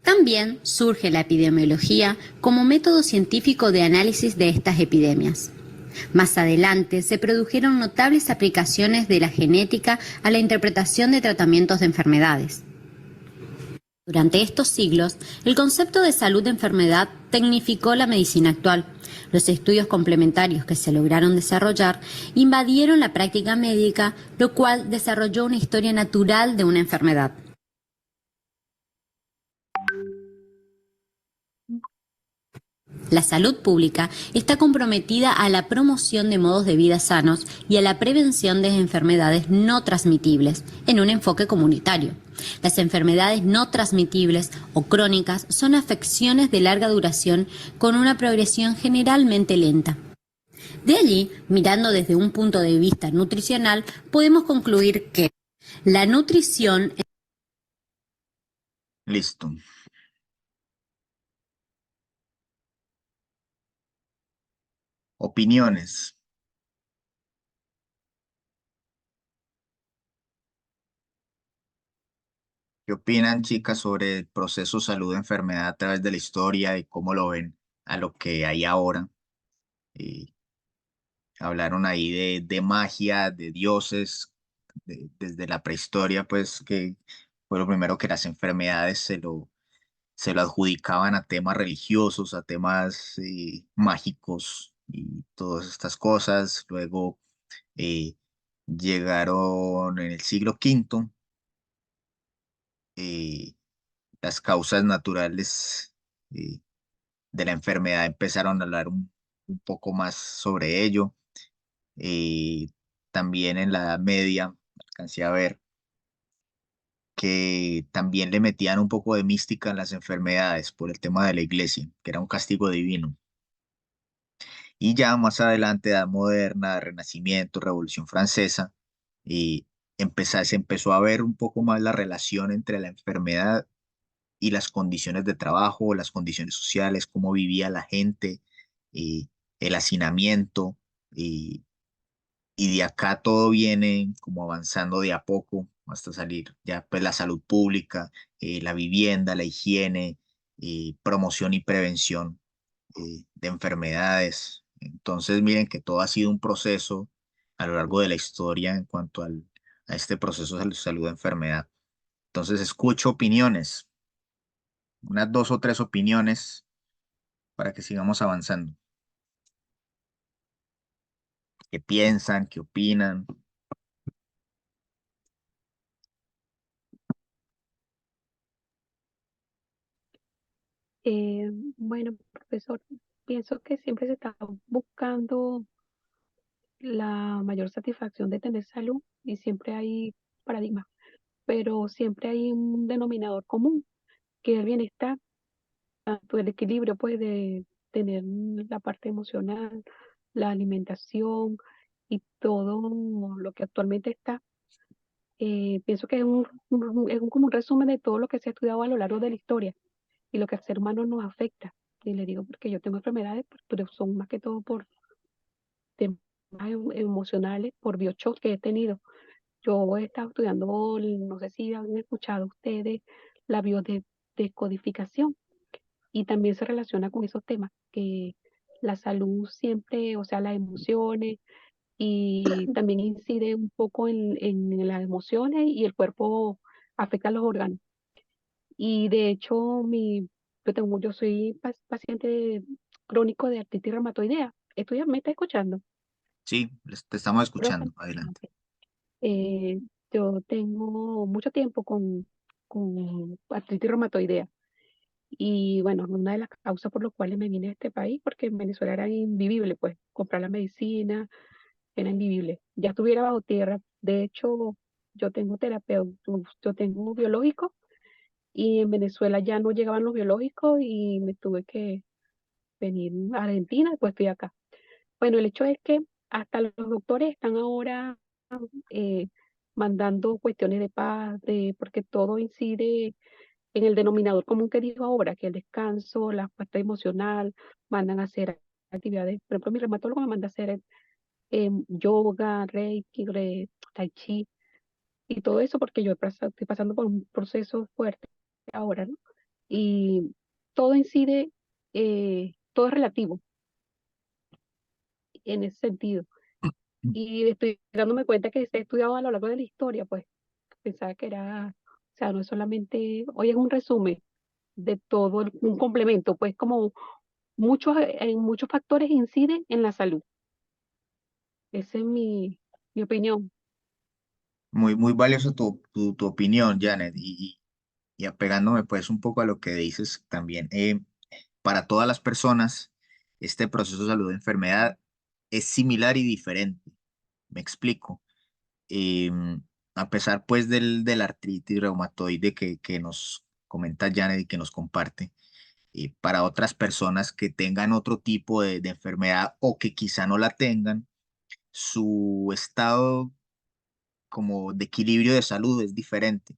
También surge la epidemiología como método científico de análisis de estas epidemias. Más adelante se produjeron notables aplicaciones de la genética a la interpretación de tratamientos de enfermedades. Durante estos siglos, el concepto de salud de enfermedad tecnificó la medicina actual. Los estudios complementarios que se lograron desarrollar invadieron la práctica médica, lo cual desarrolló una historia natural de una enfermedad. La salud pública está comprometida a la promoción de modos de vida sanos y a la prevención de enfermedades no transmitibles en un enfoque comunitario. Las enfermedades no transmitibles o crónicas son afecciones de larga duración con una progresión generalmente lenta. De allí, mirando desde un punto de vista nutricional, podemos concluir que la nutrición... Listo. Opiniones. ¿Qué opinan, chicas, sobre el proceso salud-enfermedad a través de la historia y cómo lo ven a lo que hay ahora? Y hablaron ahí de magia, de dioses, desde la prehistoria, pues que fue lo primero que las enfermedades se lo adjudicaban a temas religiosos, a temas mágicos y todas estas cosas. Luego eh, llegaron en el siglo V eh, las causas naturales eh, de la enfermedad, empezaron a hablar un poco más sobre ello. Eh, También en la Edad Media alcancé a ver que también le metían un poco de mística en las enfermedades por el tema de la iglesia, que era un castigo divino. Y ya más adelante, Edad Moderna, Renacimiento, Revolución Francesa, y se empezó a ver un poco más la relación entre la enfermedad y las condiciones de trabajo, las condiciones sociales, cómo vivía la gente, y el hacinamiento, y de acá todo viene como avanzando de a poco hasta salir ya pues la salud pública, la vivienda, la higiene, promoción y prevención de enfermedades. Entonces miren que todo ha sido un proceso a lo largo de la historia en cuanto a este proceso de salud-enfermedad. Entonces escucho opiniones, unas dos o tres opiniones para que sigamos avanzando. ¿Qué piensan? ¿Qué opinan? Eh, bueno, profesor, pienso que siempre se está buscando la mayor satisfacción de tener salud y siempre hay paradigmas, pero siempre hay un denominador común, que es el bienestar, tanto el equilibrio pues de tener la parte emocional, la alimentación y todo lo que actualmente está. Pienso que es como un resumen de todo lo que se ha estudiado a lo largo de la historia y lo que al ser humano nos afecta. Y le digo porque yo tengo enfermedades, pero son más que todo por temas emocionales, por biochoc que he tenido. Yo he estado estudiando, no sé si han escuchado ustedes, la biodescodificación y también se relaciona con esos temas, que la salud siempre, o sea, las emociones y también incide un poco en las emociones y el cuerpo afecta a los órganos. Y de hecho, yo soy paciente crónico de artritis reumatoidea. ¿Me está escuchando? Sí, te estamos Profe. escuchando. Adelante. Eh, yo tengo mucho tiempo con artritis reumatoidea. Y bueno, una de las causas por las cuales me vine a este país, porque en Venezuela era invivible, pues comprar la medicina era invivible. Ya estuviera bajo tierra. De hecho, yo tengo terapeuta, yo tengo biológico y en Venezuela ya no llegaban los biológicos y me tuve que venir a Argentina, pues estoy acá. Bueno, el hecho es que hasta los doctores están ahora eh, mandando cuestiones de paz, porque todo incide en el denominador común que dijo ahora, que el descanso, la parte emocional, mandan a hacer actividades. Por ejemplo, mi reumatólogo me manda a hacer yoga, reiki, tai chi y todo eso porque estoy pasando por un proceso fuerte ahora, ¿no? Y todo incide, todo es relativo en ese sentido. Y estoy dándome cuenta que se ha estudiado a lo largo de la historia, pues pensaba que era, o sea, no es solamente, hoy es un resumen de todo, un complemento, pues como muchos factores inciden en la salud. Esa es mi opinión. Muy, muy valioso tu opinión, Janet, y apegándome pues un poco a lo que dices también. Para todas las personas este proceso de salud-enfermedad es similar y diferente. Me explico. A pesar pues del artritis reumatoide que nos comenta Janet y que nos comparte, para otras personas que tengan otro tipo de enfermedad o que quizá no la tengan, su estado como de equilibrio de salud es diferente,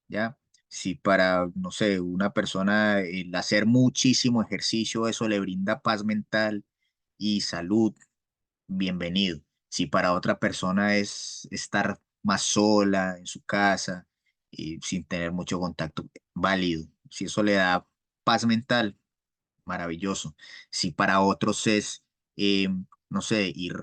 ¿ya? Si para, no sé, una persona el hacer muchísimo ejercicio, eso le brinda paz mental y salud, bienvenido. Si para otra persona es estar más sola en su casa y sin tener mucho contacto, válido. Si eso le da paz mental, maravilloso. Si para otros es, no sé, ir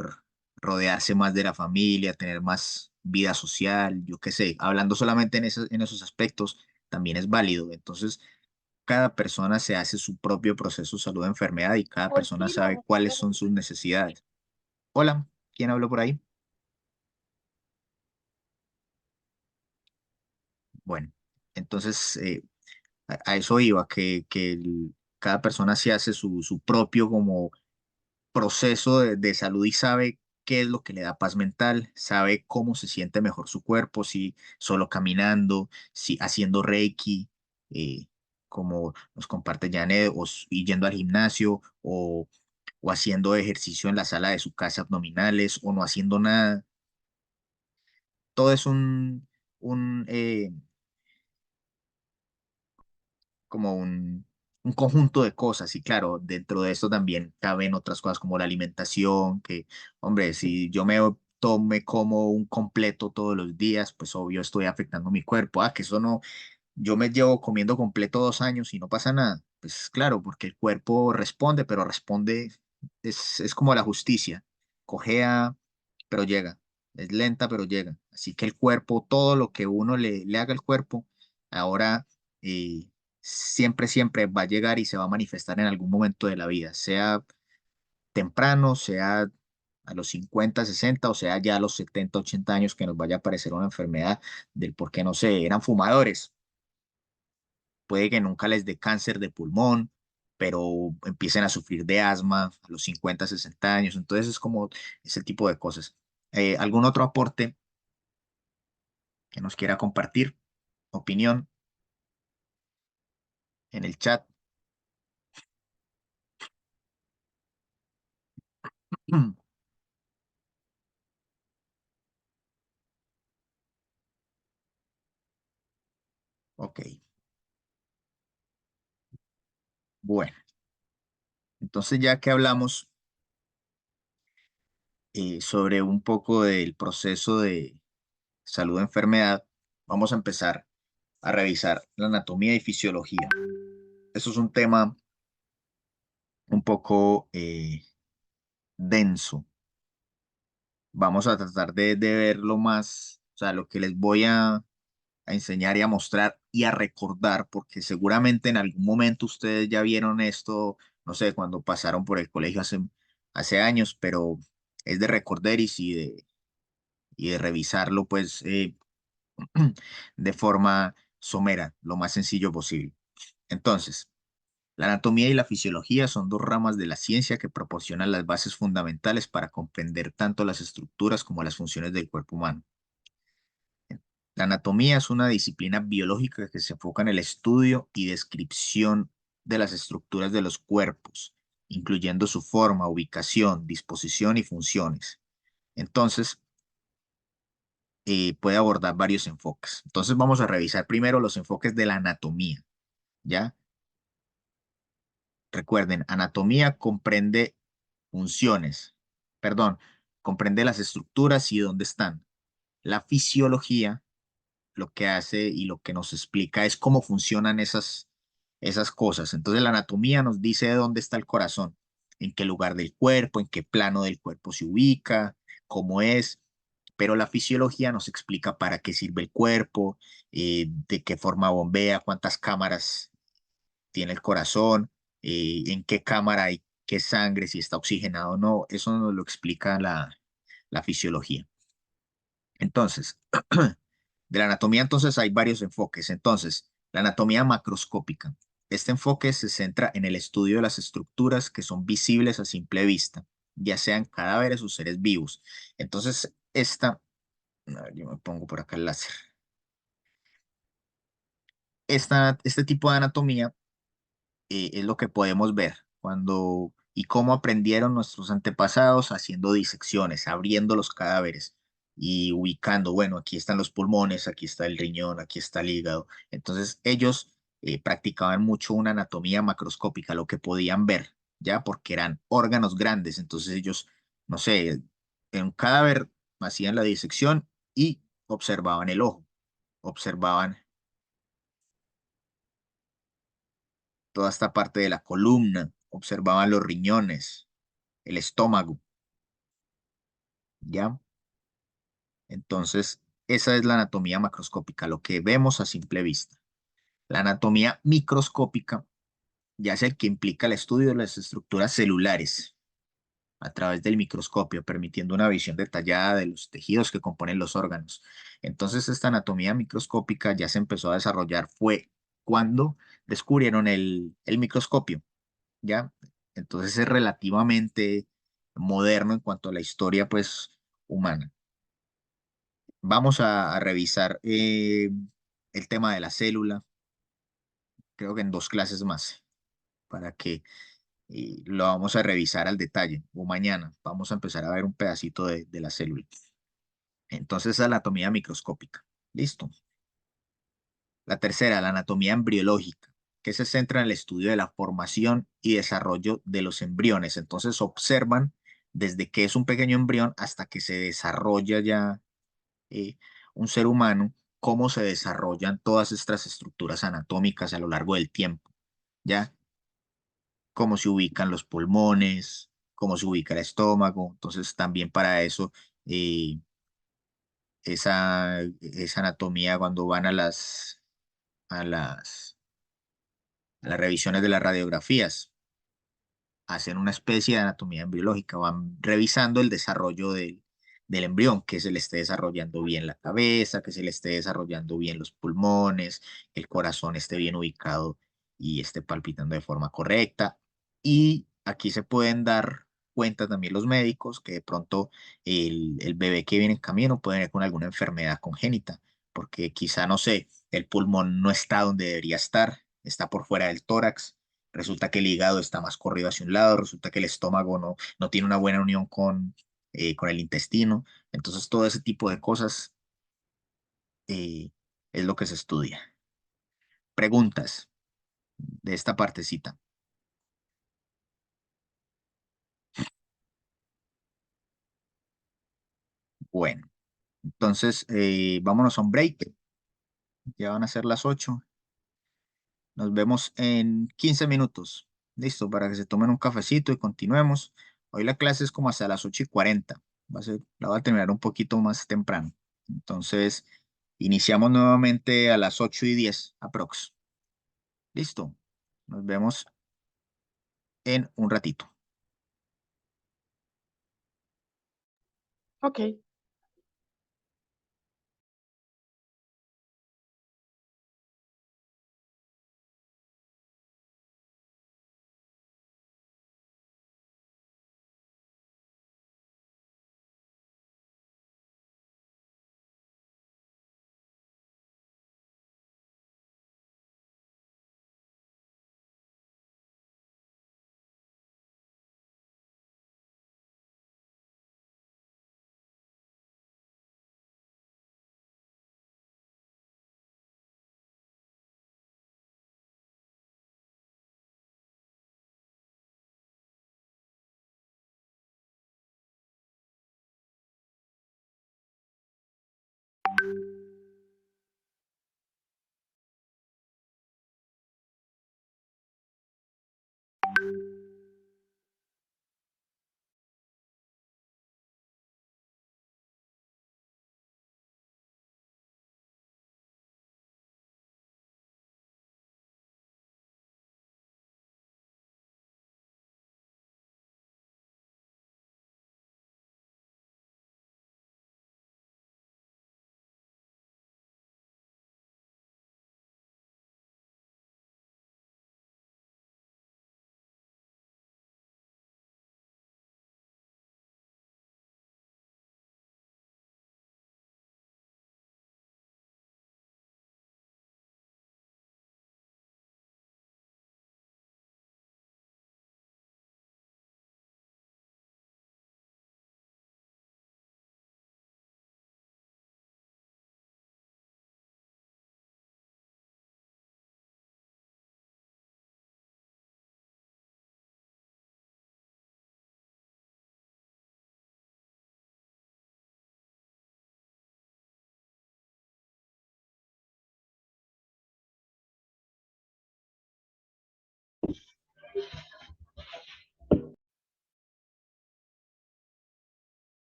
rodearse más de la familia, tener más vida social, yo qué sé, hablando solamente en esos aspectos, también es válido. Entonces, cada persona se hace su propio proceso de salud-enfermedad y cada O persona sí, sabe cuáles son sus necesidades. Hola, ¿quién habló por ahí? Bueno, entonces a eso iba, cada persona se hace su propio como proceso de salud y sabe qué es lo que le da paz mental, sabe cómo se siente mejor su cuerpo, si solo caminando, si haciendo Reiki, eh, como nos comparte Janet, y yendo al gimnasio, o haciendo ejercicio en la sala de su casa, abdominales, o no haciendo nada. Todo es un como un conjunto de cosas y claro, dentro de esto también caben otras cosas como la alimentación, que, hombre, si yo me como un completo todos los días, pues obvio estoy afectando mi cuerpo. Ah, que eso no, yo me llevo comiendo completo 2 años y no pasa nada. Pues claro, porque el cuerpo responde, pero responde, es como la justicia, cojea, pero llega, es lenta, pero llega. Así que el cuerpo, todo lo que uno le haga al cuerpo, ahora siempre va a llegar y se va a manifestar en algún momento de la vida, sea temprano, sea a los 50 60 o sea ya a los 70 80 años que nos vaya a aparecer una enfermedad del por qué no sé, eran fumadores, puede que nunca les dé cáncer de pulmón, pero empiecen a sufrir de asma a los 50 60 años. Entonces es como ese tipo de cosas. ¿Algún otro aporte que nos quiera compartir? Opinión en el chat. Ok, bueno, entonces ya que hablamos sobre un poco del proceso de salud-enfermedad, vamos a empezar a revisar la anatomía y fisiología. Eso es un tema un poco denso. Vamos a tratar de verlo más, o sea, lo que les voy a enseñar y a mostrar y a recordar, porque seguramente en algún momento ustedes ya vieron esto, no sé, cuando pasaron por el colegio hace años, pero es de recordar y de revisarlo, pues, de forma somera, lo más sencillo posible. Entonces, la anatomía y la fisiología son dos ramas de la ciencia que proporcionan las bases fundamentales para comprender tanto las estructuras como las funciones del cuerpo humano. La anatomía es una disciplina biológica que se enfoca en el estudio y descripción de las estructuras de los cuerpos, incluyendo su forma, ubicación, disposición y funciones. Entonces, puede abordar varios enfoques. Entonces, vamos a revisar primero los enfoques de la anatomía, ¿ya? Recuerden, anatomía comprende funciones, perdón, comprende las estructuras y dónde están. La fisiología lo que hace y lo que nos explica es cómo funcionan esas cosas. Entonces la anatomía nos dice dónde está el corazón, en qué lugar del cuerpo, en qué plano del cuerpo se ubica, cómo es, pero la fisiología nos explica para qué sirve el cuerpo, de qué forma bombea, cuántas cámaras tiene el corazón, en qué cámara hay qué sangre, si está oxigenado o no. Eso nos lo explica la fisiología. Entonces, de la anatomía entonces hay varios enfoques. Entonces, la anatomía macroscópica. Este enfoque se centra en el estudio de las estructuras que son visibles a simple vista, ya sean cadáveres o seres vivos. Entonces, a ver, yo me pongo por acá el láser. Este tipo de anatomía es lo que podemos ver cuando y cómo aprendieron nuestros antepasados haciendo disecciones, abriendo los cadáveres y ubicando, bueno, aquí están los pulmones, aquí está el riñón, aquí está el hígado. Entonces ellos practicaban mucho una anatomía macroscópica, lo que podían ver, ya porque eran órganos grandes. Entonces ellos, no sé, en un cadáver hacían la disección y observaban el ojo, observaban toda esta parte de la columna, observaban los riñones, el estómago, ¿ya? Entonces, esa es la anatomía macroscópica, lo que vemos a simple vista. La anatomía microscópica ya es el que implica el estudio de las estructuras celulares a través del microscopio, permitiendo una visión detallada de los tejidos que componen los órganos. Entonces, esta anatomía microscópica ya se empezó a desarrollar fue cuando descubrieron el microscopio, ¿ya? Entonces es relativamente moderno en cuanto a la historia, pues, humana. Vamos a revisar el tema de la célula, creo que en 2 clases más, para que lo vamos a revisar al detalle, o mañana vamos a empezar a ver un pedacito de la célula. Entonces, la anatomía microscópica. Listo. La tercera, la anatomía embriológica, que se centra en el estudio de la formación y desarrollo de los embriones. Entonces observan desde que es un pequeño embrión hasta que se desarrolla ya eh, un ser humano, cómo se desarrollan todas estas estructuras anatómicas a lo largo del tiempo, ¿ya? Cómo se ubican los pulmones, cómo se ubica el estómago. Entonces también para eso, eh, esa anatomía cuando van a las a las revisiones de las radiografías, hacen una especie de anatomía embriológica, van revisando el desarrollo del embrión, que se le esté desarrollando bien la cabeza, que se le esté desarrollando bien los pulmones, que el corazón esté bien ubicado y esté palpitando de forma correcta. Y aquí se pueden dar cuenta también los médicos que de pronto el bebé que viene en camino puede venir con alguna enfermedad congénita, porque quizá, no sé, el pulmón no está donde debería estar, está por fuera del tórax, resulta que el hígado está más corrido hacia un lado, resulta que el estómago no tiene una buena unión con el intestino. Entonces, todo ese tipo de cosas eh, es lo que se estudia. Preguntas de esta partecita. Bueno, entonces vámonos a un break. Ya van a ser las 8. Nos vemos en 15 minutos. Listo, para que se tomen un cafecito y continuemos. Hoy la clase es como hasta las 8:40. La voy a terminar un poquito más temprano. Entonces, iniciamos nuevamente a las 8:10 aprox. Listo. Nos vemos en un ratito. Ok.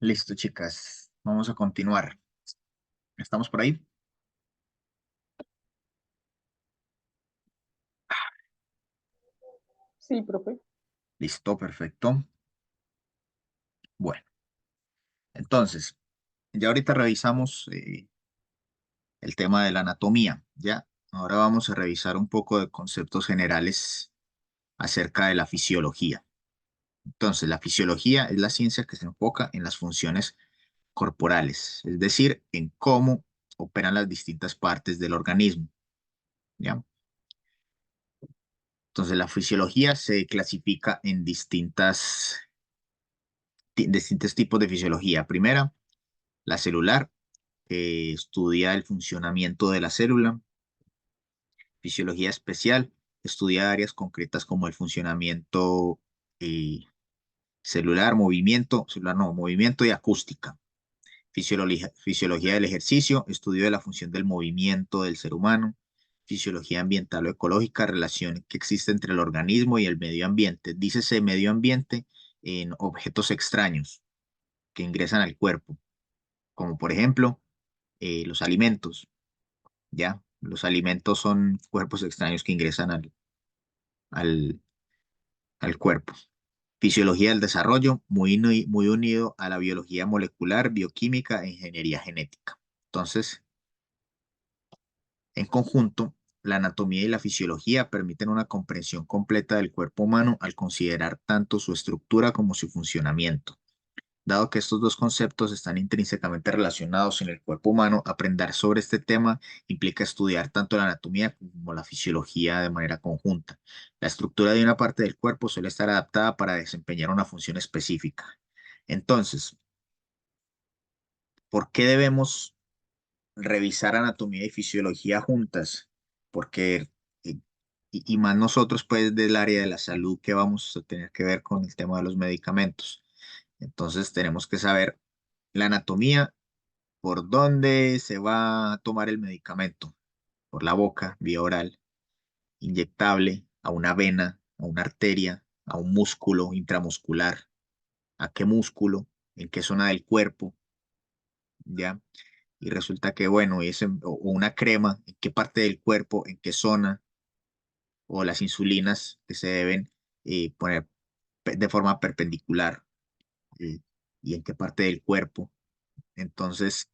Listo, chicas. Vamos a continuar. ¿Estamos por ahí? Sí, profe. Listo, perfecto. Bueno, entonces, ya ahorita revisamos el tema de la anatomía, ¿ya? Ahora vamos a revisar un poco de conceptos generales acerca de la fisiología. Entonces, la fisiología es la ciencia que se enfoca en las funciones corporales, es decir, en cómo operan las distintas partes del organismo, ¿ya? Entonces, la fisiología se clasifica en distintos tipos de fisiología. Primera, la celular, que estudia el funcionamiento de la célula. Fisiología especial, estudia áreas concretas como el funcionamiento eh, celular no, movimiento y acústica. Fisiología del ejercicio, estudio de la función del movimiento del ser humano, fisiología ambiental o ecológica, relación que existe entre el organismo y el medio ambiente. Dícese medio ambiente en objetos extraños que ingresan al cuerpo, como por ejemplo los alimentos, ¿ya? Los alimentos son cuerpos extraños que ingresan al, al cuerpo. Fisiología del desarrollo, muy unido a la biología molecular, bioquímica e ingeniería genética. Entonces, en conjunto, la anatomía y la fisiología permiten una comprensión completa del cuerpo humano al considerar tanto su estructura como su funcionamiento. Dado que estos dos conceptos están intrínsecamente relacionados en el cuerpo humano, aprender sobre este tema implica estudiar tanto la anatomía como la fisiología de manera conjunta. La estructura de una parte del cuerpo suele estar adaptada para desempeñar una función específica. Entonces, ¿por qué debemos revisar anatomía y fisiología juntas? Porque, y, y más nosotros, pues, del área de la salud, que vamos a tener que ver con el tema de los medicamentos. Entonces, tenemos que saber la anatomía, por dónde se va a tomar el medicamento, por la boca, vía oral, inyectable, a una vena, a una arteria, a un músculo intramuscular, a qué músculo, en qué zona del cuerpo, ¿ya? Y resulta que, bueno, o una crema, en qué parte del cuerpo, en qué zona, o las insulinas que se deben poner de forma perpendicular, eh, y en qué parte del cuerpo. Entonces,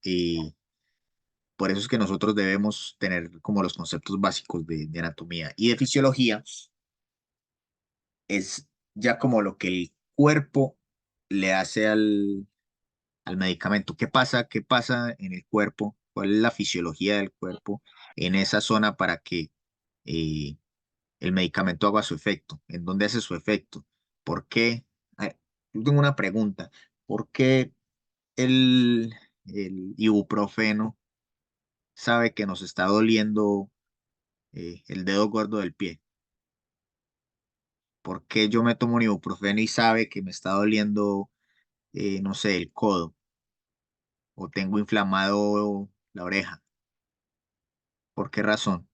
por eso es que nosotros debemos tener como los conceptos básicos de anatomía y de fisiología, es ya como lo que el cuerpo le hace al medicamento. ¿Qué pasa? ¿Qué pasa en el cuerpo? ¿Cuál es la fisiología del cuerpo en esa zona para que eh, el medicamento haga su efecto? ¿En dónde hace su efecto? ¿Por qué? Yo tengo una pregunta. ¿Por qué el ibuprofeno sabe que nos está doliendo el dedo gordo del pie? ¿Por qué yo me tomo un ibuprofeno y sabe que me está doliendo, no sé, el codo o tengo inflamado la oreja? ¿Por qué razón?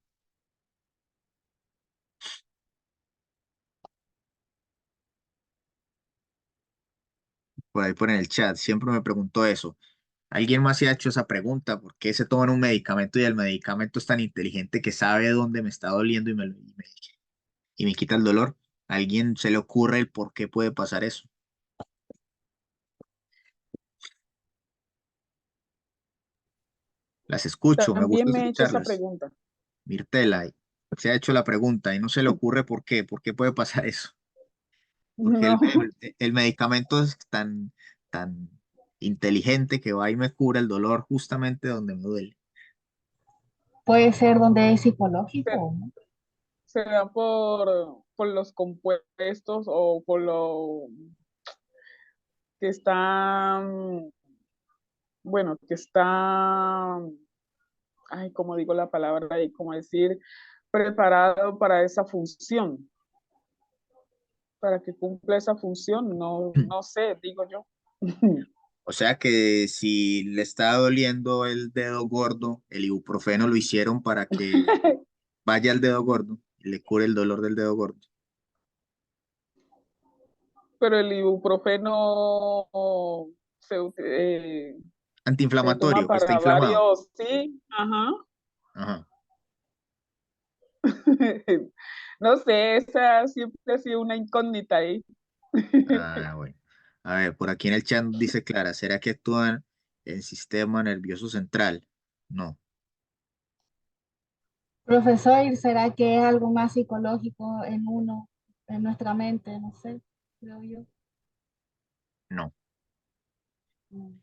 Por ahí por en el chat, siempre me pregunto eso. ¿Alguien más se ha hecho esa pregunta? ¿Por qué se toman un medicamento y el medicamento es tan inteligente que sabe dónde me está doliendo y me quita el dolor? ¿A alguien se le ocurre el por qué puede pasar eso? Las escucho, me gusta También me he hecho esa escucharlas. pregunta. Mirtela se ha hecho la pregunta y no se le ocurre por qué puede pasar eso. Porque No, el medicamento es tan inteligente que va y me cura el dolor justamente donde me duele. Puede ser donde es psicológico, ¿no? será por los compuestos o por lo que están, bueno, que está, ay, como digo la palabra ahí, como decir, preparado para esa función, para que cumpla esa función, no, no sé, digo yo. O sea que si le está doliendo el dedo gordo, el ibuprofeno lo hicieron para que vaya al dedo gordo y le cure el dolor del dedo gordo. Pero el ibuprofeno se, se toma Antiinflamatorio, que está para inflamado. varios, sí, ajá. Ajá. No sé, esa siempre ha sido una incógnita ahí. Ah, bueno. A ver, por aquí en el chat dice Clara, ¿será que actúan el sistema nervioso central? No, Profesor, ¿será que es algo más psicológico en uno, en nuestra mente? No sé, creo yo. no. Mm.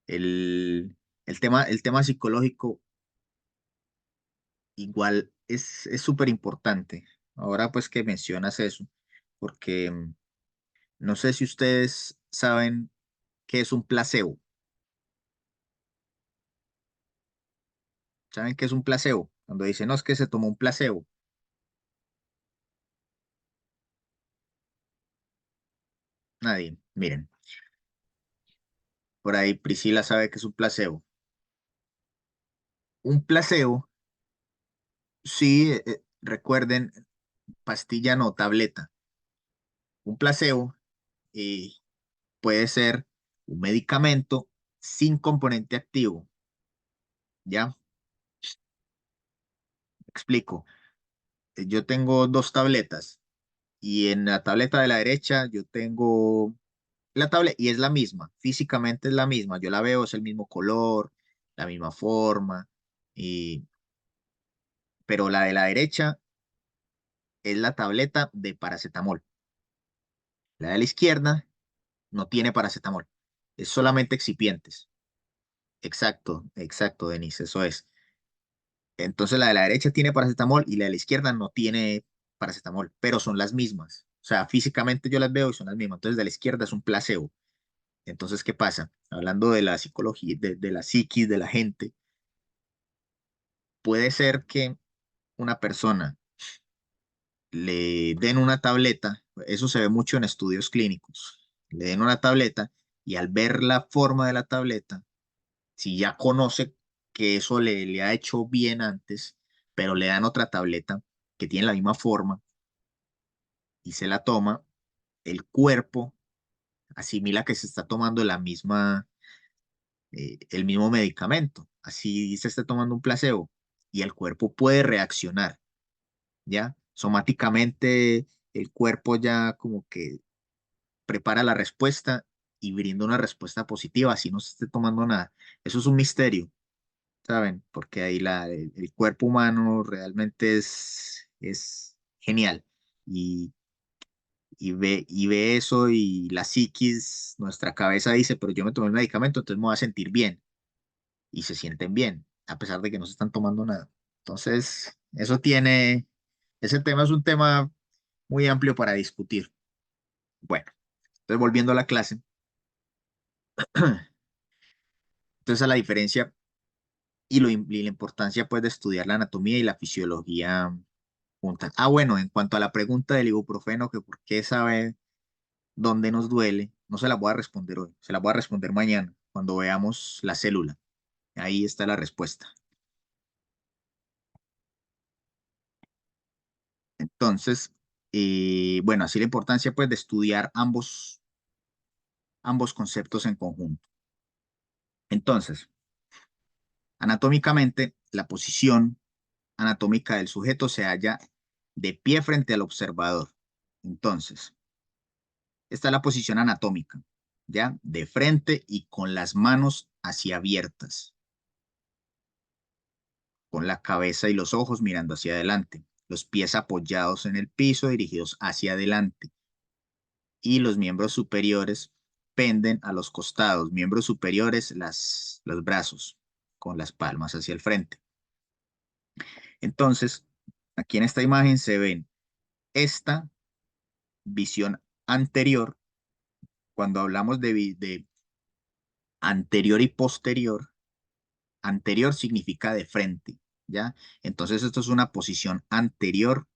El tema psicológico igual es súper importante. Ahora pues que mencionas eso, porque no sé si ustedes saben qué es un placebo. ¿Saben qué es un placebo? Cuando dicen, no, es que se tomó un placebo. Nadie. Miren, por ahí Priscila sabe que es un placebo. Un placebo, sí, recuerden, pastilla no, tableta. Un placebo eh, puede ser un medicamento sin componente activo, ¿ya? Explico. Yo tengo dos tabletas y en la tableta de la derecha yo tengo la tableta y es la misma, físicamente es la misma, yo la veo, es el mismo color, la misma forma, y, pero la de la derecha es la tableta de paracetamol. La de la izquierda no tiene paracetamol, es solamente excipientes. Exacto, exacto, Denise, eso es. Entonces la de la derecha tiene paracetamol y la de la izquierda no tiene paracetamol, pero son las mismas. O sea, físicamente yo las veo y son las mismas. Entonces de la izquierda es un placebo. Entonces, ¿qué pasa? Hablando de la psicología, de la psiquis de la gente, puede ser que una persona le den una tableta, eso se ve mucho en estudios clínicos, le den una tableta y al ver la forma de la tableta, si ya conoce que eso le ha hecho bien antes, pero le dan otra tableta que tiene la misma forma y se la toma, el cuerpo asimila que se está tomando el mismo medicamento, así se está tomando un placebo y el cuerpo puede reaccionar, ¿ya? Somáticamente el cuerpo ya como que prepara la respuesta y brinda una respuesta positiva, así no se esté tomando nada. Eso es un misterio, ¿saben? Porque ahí el cuerpo humano realmente es genial y ve eso y la psiquis, nuestra cabeza dice, pero yo me tomé el medicamento, entonces me voy a sentir bien y se sienten bien, a pesar de que no se están tomando nada. Entonces, ese tema es un tema muy amplio para discutir. Bueno, entonces volviendo a la clase, entonces a la diferencia y la importancia pues de estudiar la anatomía y la fisiología juntas. Ah, bueno, en cuanto a la pregunta del ibuprofeno, que por qué sabe dónde nos duele, no se la voy a responder hoy, se la voy a responder mañana, cuando veamos la célula. Ahí está la respuesta. Entonces, bueno, así la importancia pues de estudiar ambos conceptos en conjunto. Entonces, anatómicamente, la posición anatómica del sujeto se halla de pie frente al observador. Entonces, esta es la posición anatómica, ¿ya? De frente y con las manos hacia abiertas, con la cabeza y los ojos mirando hacia adelante, los pies apoyados en el piso dirigidos hacia adelante y los miembros superiores penden a los costados, miembros superiores los brazos con las palmas hacia el frente. Entonces, aquí en esta imagen se ven esta visión anterior. Cuando hablamos de anterior y posterior, anterior significa de frente, ¿ya? Entonces esto es una posición anterior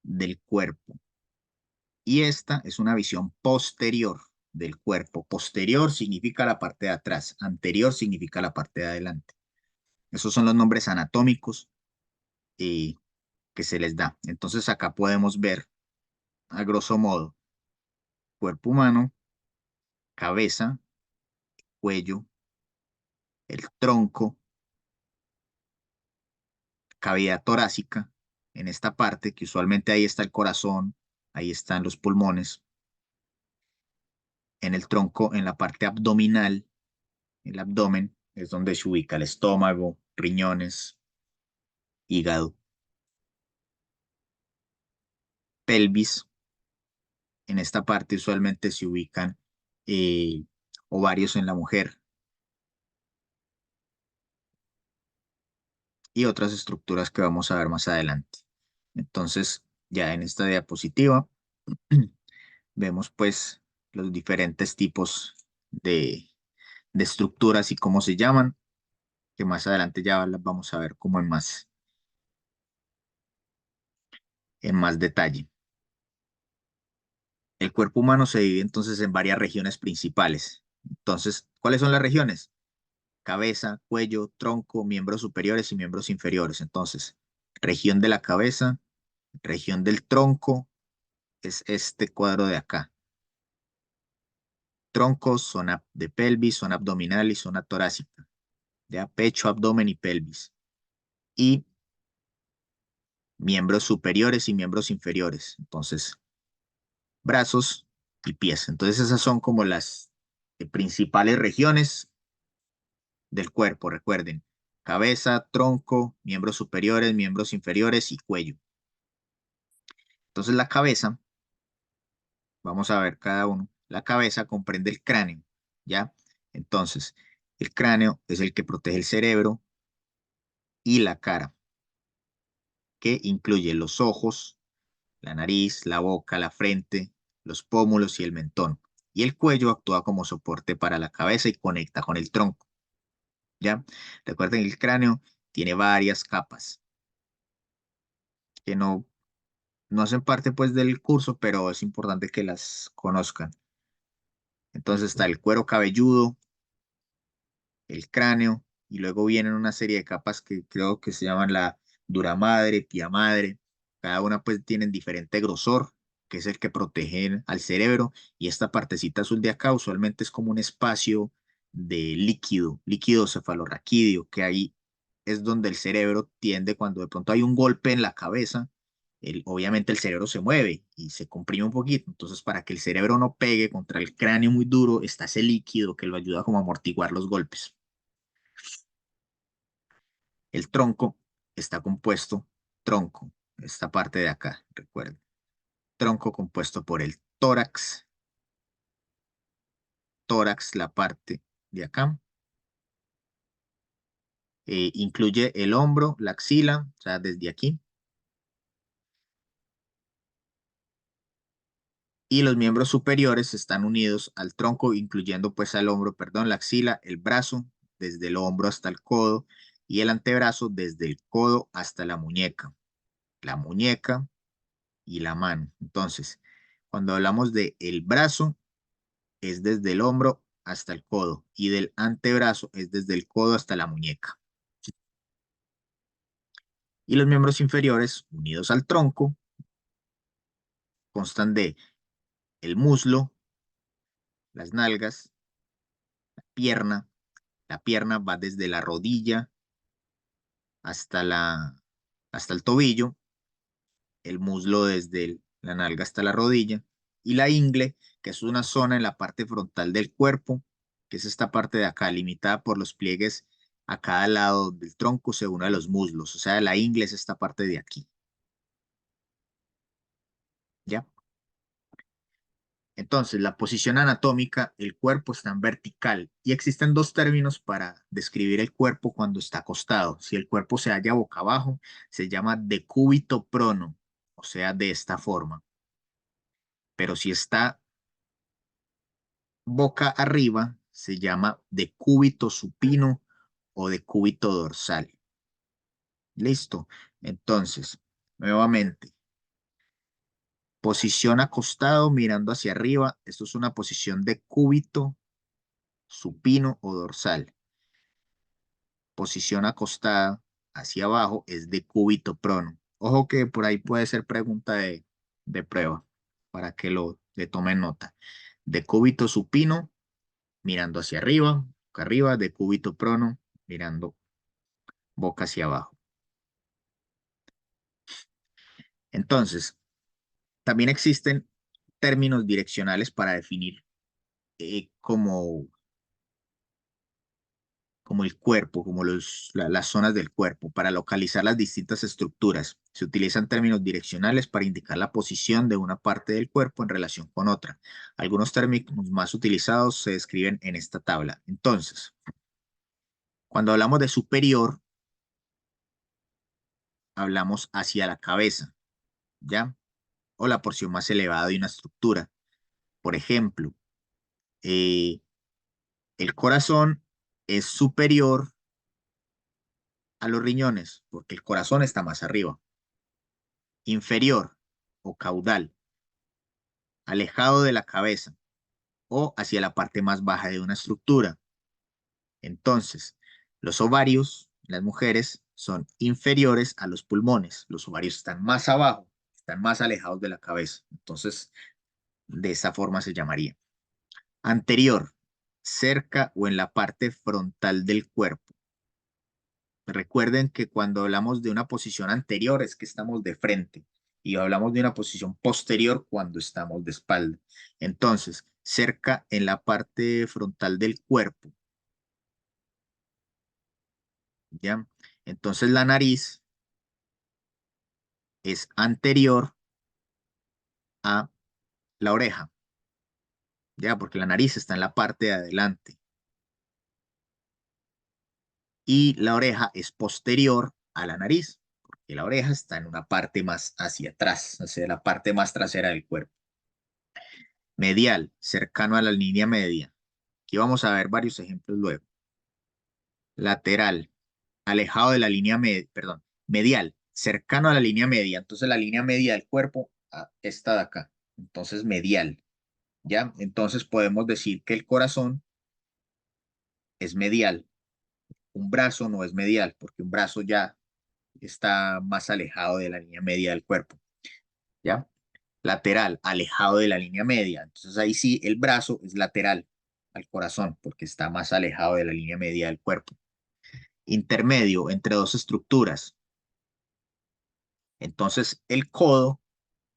del cuerpo y esta es una visión posterior del cuerpo. Posterior significa la parte de atrás, anterior significa la parte de adelante. Esos son los nombres anatómicos eh, que se les da. Entonces acá podemos ver, a grosso modo, cuerpo humano, cabeza, cuello, el tronco, cavidad torácica, en esta parte, que usualmente ahí está el corazón, ahí están los pulmones, en el tronco, en la parte abdominal, el abdomen, es donde se ubica el estómago, riñones, hígado, pelvis, en esta parte usualmente se ubican eh, ovarios en la mujer y otras estructuras que vamos a ver más adelante. Entonces, ya en esta diapositiva vemos pues los diferentes tipos de estructuras y cómo se llaman, que más adelante ya las vamos a ver como en más detalle. El cuerpo humano se divide entonces en varias regiones principales. Entonces, ¿cuáles son las regiones? Cabeza, cuello, tronco, miembros superiores y miembros inferiores. Entonces, región de la cabeza, región del tronco, es este cuadro de acá. Tronco, zona de pelvis, zona abdominal y zona torácica. ¿Ya? Pecho, abdomen y pelvis. Y miembros superiores y miembros inferiores. Entonces, brazos y pies. Entonces, esas son como las principales regiones del cuerpo, recuerden. Cabeza, tronco, miembros superiores, miembros inferiores y cuello. Entonces, la cabeza, vamos a ver cada uno. La cabeza comprende el cráneo, ¿ya? Entonces, el cráneo es el que protege el cerebro y la cara, que incluye los ojos, la nariz, la boca, la frente, los pómulos y el mentón. Y el cuello actúa como soporte para la cabeza y conecta con el tronco, ¿ya? Recuerden que el cráneo tiene varias capas que no hacen parte pues del curso, pero es importante que las conozcan. Entonces está el cuero cabelludo, el cráneo, y luego vienen una serie de capas que creo que se llaman la dura madre, pía madre. Cada una pues tienen diferente grosor, que es el que protege al cerebro, y esta partecita azul de acá usualmente es como un espacio de líquido cefalorraquídeo, que ahí es donde el cerebro tiende, cuando de pronto hay un golpe en la cabeza, obviamente el cerebro se mueve y se comprime un poquito. Entonces, para que el cerebro no pegue contra el cráneo muy duro, está ese líquido que lo ayuda como a amortiguar los golpes. El tronco está compuesto, tronco, esta parte de acá, recuerden. Tronco compuesto por el tórax, la parte de acá. Incluye el hombro, la axila, o sea, desde aquí. Y los miembros superiores están unidos al tronco, incluyendo pues al hombro, perdón, la axila, el brazo, desde el hombro hasta el codo, y el antebrazo desde el codo hasta la muñeca y la mano. Entonces, cuando hablamos de el brazo, es desde el hombro hasta el codo, y del antebrazo es desde el codo hasta la muñeca. Y los miembros inferiores, unidos al tronco, constan de el muslo, las nalgas, pierna. La pierna va desde la rodilla hasta hasta el tobillo, el muslo desde la nalga hasta la rodilla, y la ingle, que es una zona en la parte frontal del cuerpo, que es esta parte de acá, limitada por los pliegues a cada lado del tronco según a los muslos. O sea, la ingle es esta parte de aquí. ¿Ya? Entonces, la posición anatómica, el cuerpo está en vertical y existen dos términos para describir el cuerpo cuando está acostado. Si el cuerpo se halla boca abajo, se llama decúbito prono, o sea, de esta forma. Pero si está boca arriba, se llama decúbito supino o decúbito dorsal. Listo. Entonces, nuevamente, posición acostado mirando hacia arriba. Esto es una posición de cúbito supino o dorsal. Posición acostada hacia abajo es de cúbito prono. Ojo que por ahí puede ser pregunta de prueba para que le tomen nota. De cúbito supino mirando hacia arriba, boca arriba, de cúbito prono mirando boca hacia abajo. Entonces, también existen términos direccionales para definir como el cuerpo, como las zonas del cuerpo, para localizar las distintas estructuras. Se utilizan términos direccionales para indicar la posición de una parte del cuerpo en relación con otra. Algunos términos más utilizados se describen en esta tabla. Entonces, cuando hablamos de superior, hablamos hacia la cabeza, ¿ya? O la porción más elevada de una estructura. Por ejemplo, eh, el corazón es superior a los riñones porque el corazón está más arriba. Inferior o caudal alejado de la cabeza o hacia la parte más baja de una estructura. Entonces, los ovarios, las mujeres, son inferiores a los pulmones. Los ovarios están más abajo, están más alejados de la cabeza. Entonces, de esa forma se llamaría. Anterior, cerca o en la parte frontal del cuerpo. Recuerden que cuando hablamos de una posición anterior es que estamos de frente y hablamos de una posición posterior cuando estamos de espalda. Entonces, cerca en la parte frontal del cuerpo. ¿Ya? Entonces la nariz es anterior a la oreja, ¿ya? Porque la nariz está en la parte de adelante. Y la oreja es posterior a la nariz, porque la oreja está en una parte más hacia atrás, hacia la parte más trasera del cuerpo. Medial, cercano a la línea media. Aquí vamos a ver varios ejemplos luego. Lateral, alejado de la línea media, perdón, medial, cercano a la línea media. Entonces la línea media del cuerpo está de acá. Entonces medial, ¿ya? Entonces podemos decir que el corazón es medial. Un brazo no es medial, porque un brazo ya está más alejado de la línea media del cuerpo, ¿ya? Lateral, alejado de la línea media. Entonces ahí sí, el brazo es lateral al corazón, porque está más alejado de la línea media del cuerpo. Intermedio entre dos estructuras. Entonces el codo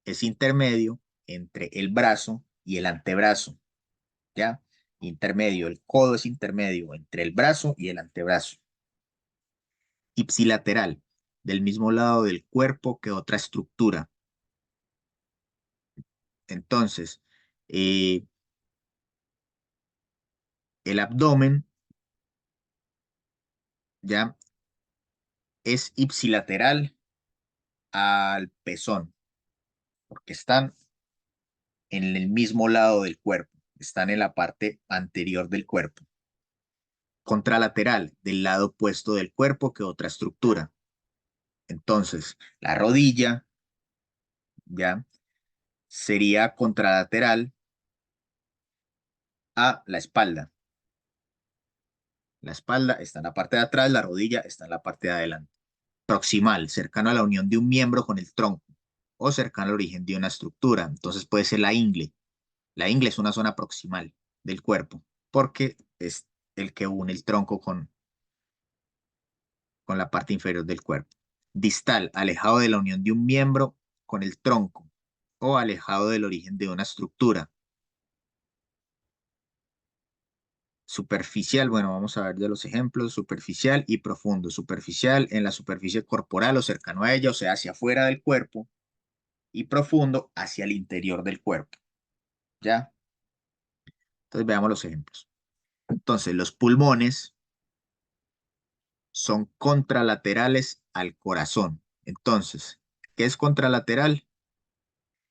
es intermedio entre el brazo y el antebrazo, ¿ya? Intermedio, el codo es intermedio entre el brazo y el antebrazo. Ipsilateral, del mismo lado del cuerpo que otra estructura. Entonces, el abdomen ya es ipsilateral al pezón, porque están en el mismo lado del cuerpo, están en la parte anterior del cuerpo. Contralateral, del lado opuesto del cuerpo que otra estructura. Entonces, la rodilla ya sería contralateral a la espalda. La espalda está en la parte de atrás, la rodilla está en la parte de adelante. Proximal, cercano a la unión de un miembro con el tronco o cercano al origen de una estructura. Entonces puede ser la ingle. La ingle es una zona proximal del cuerpo porque es el que une el tronco con la parte inferior del cuerpo. Distal, alejado de la unión de un miembro con el tronco o alejado del origen de una estructura. Superficial, bueno, vamos a ver de los ejemplos, superficial y profundo. Superficial en la superficie corporal o cercano a ella, o sea, hacia afuera del cuerpo, y profundo hacia el interior del cuerpo. ¿Ya? Entonces veamos los ejemplos. Entonces, los pulmones son contralaterales al corazón. Entonces, ¿qué es contralateral?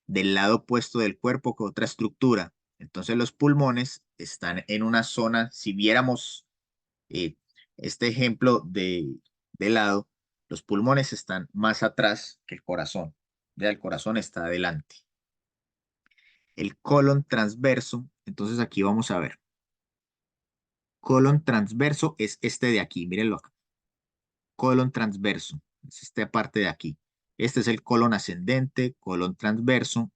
Del lado opuesto del cuerpo que otra estructura. Entonces, los pulmones están en una zona, si viéramos eh, este ejemplo de lado, los pulmones están más atrás que el corazón. Ya el corazón está adelante. El colon transverso, entonces aquí vamos a ver. Colon transverso es este de aquí, mírenlo acá. Colon transverso, es esta parte de aquí. Este es el colon ascendente, colon transverso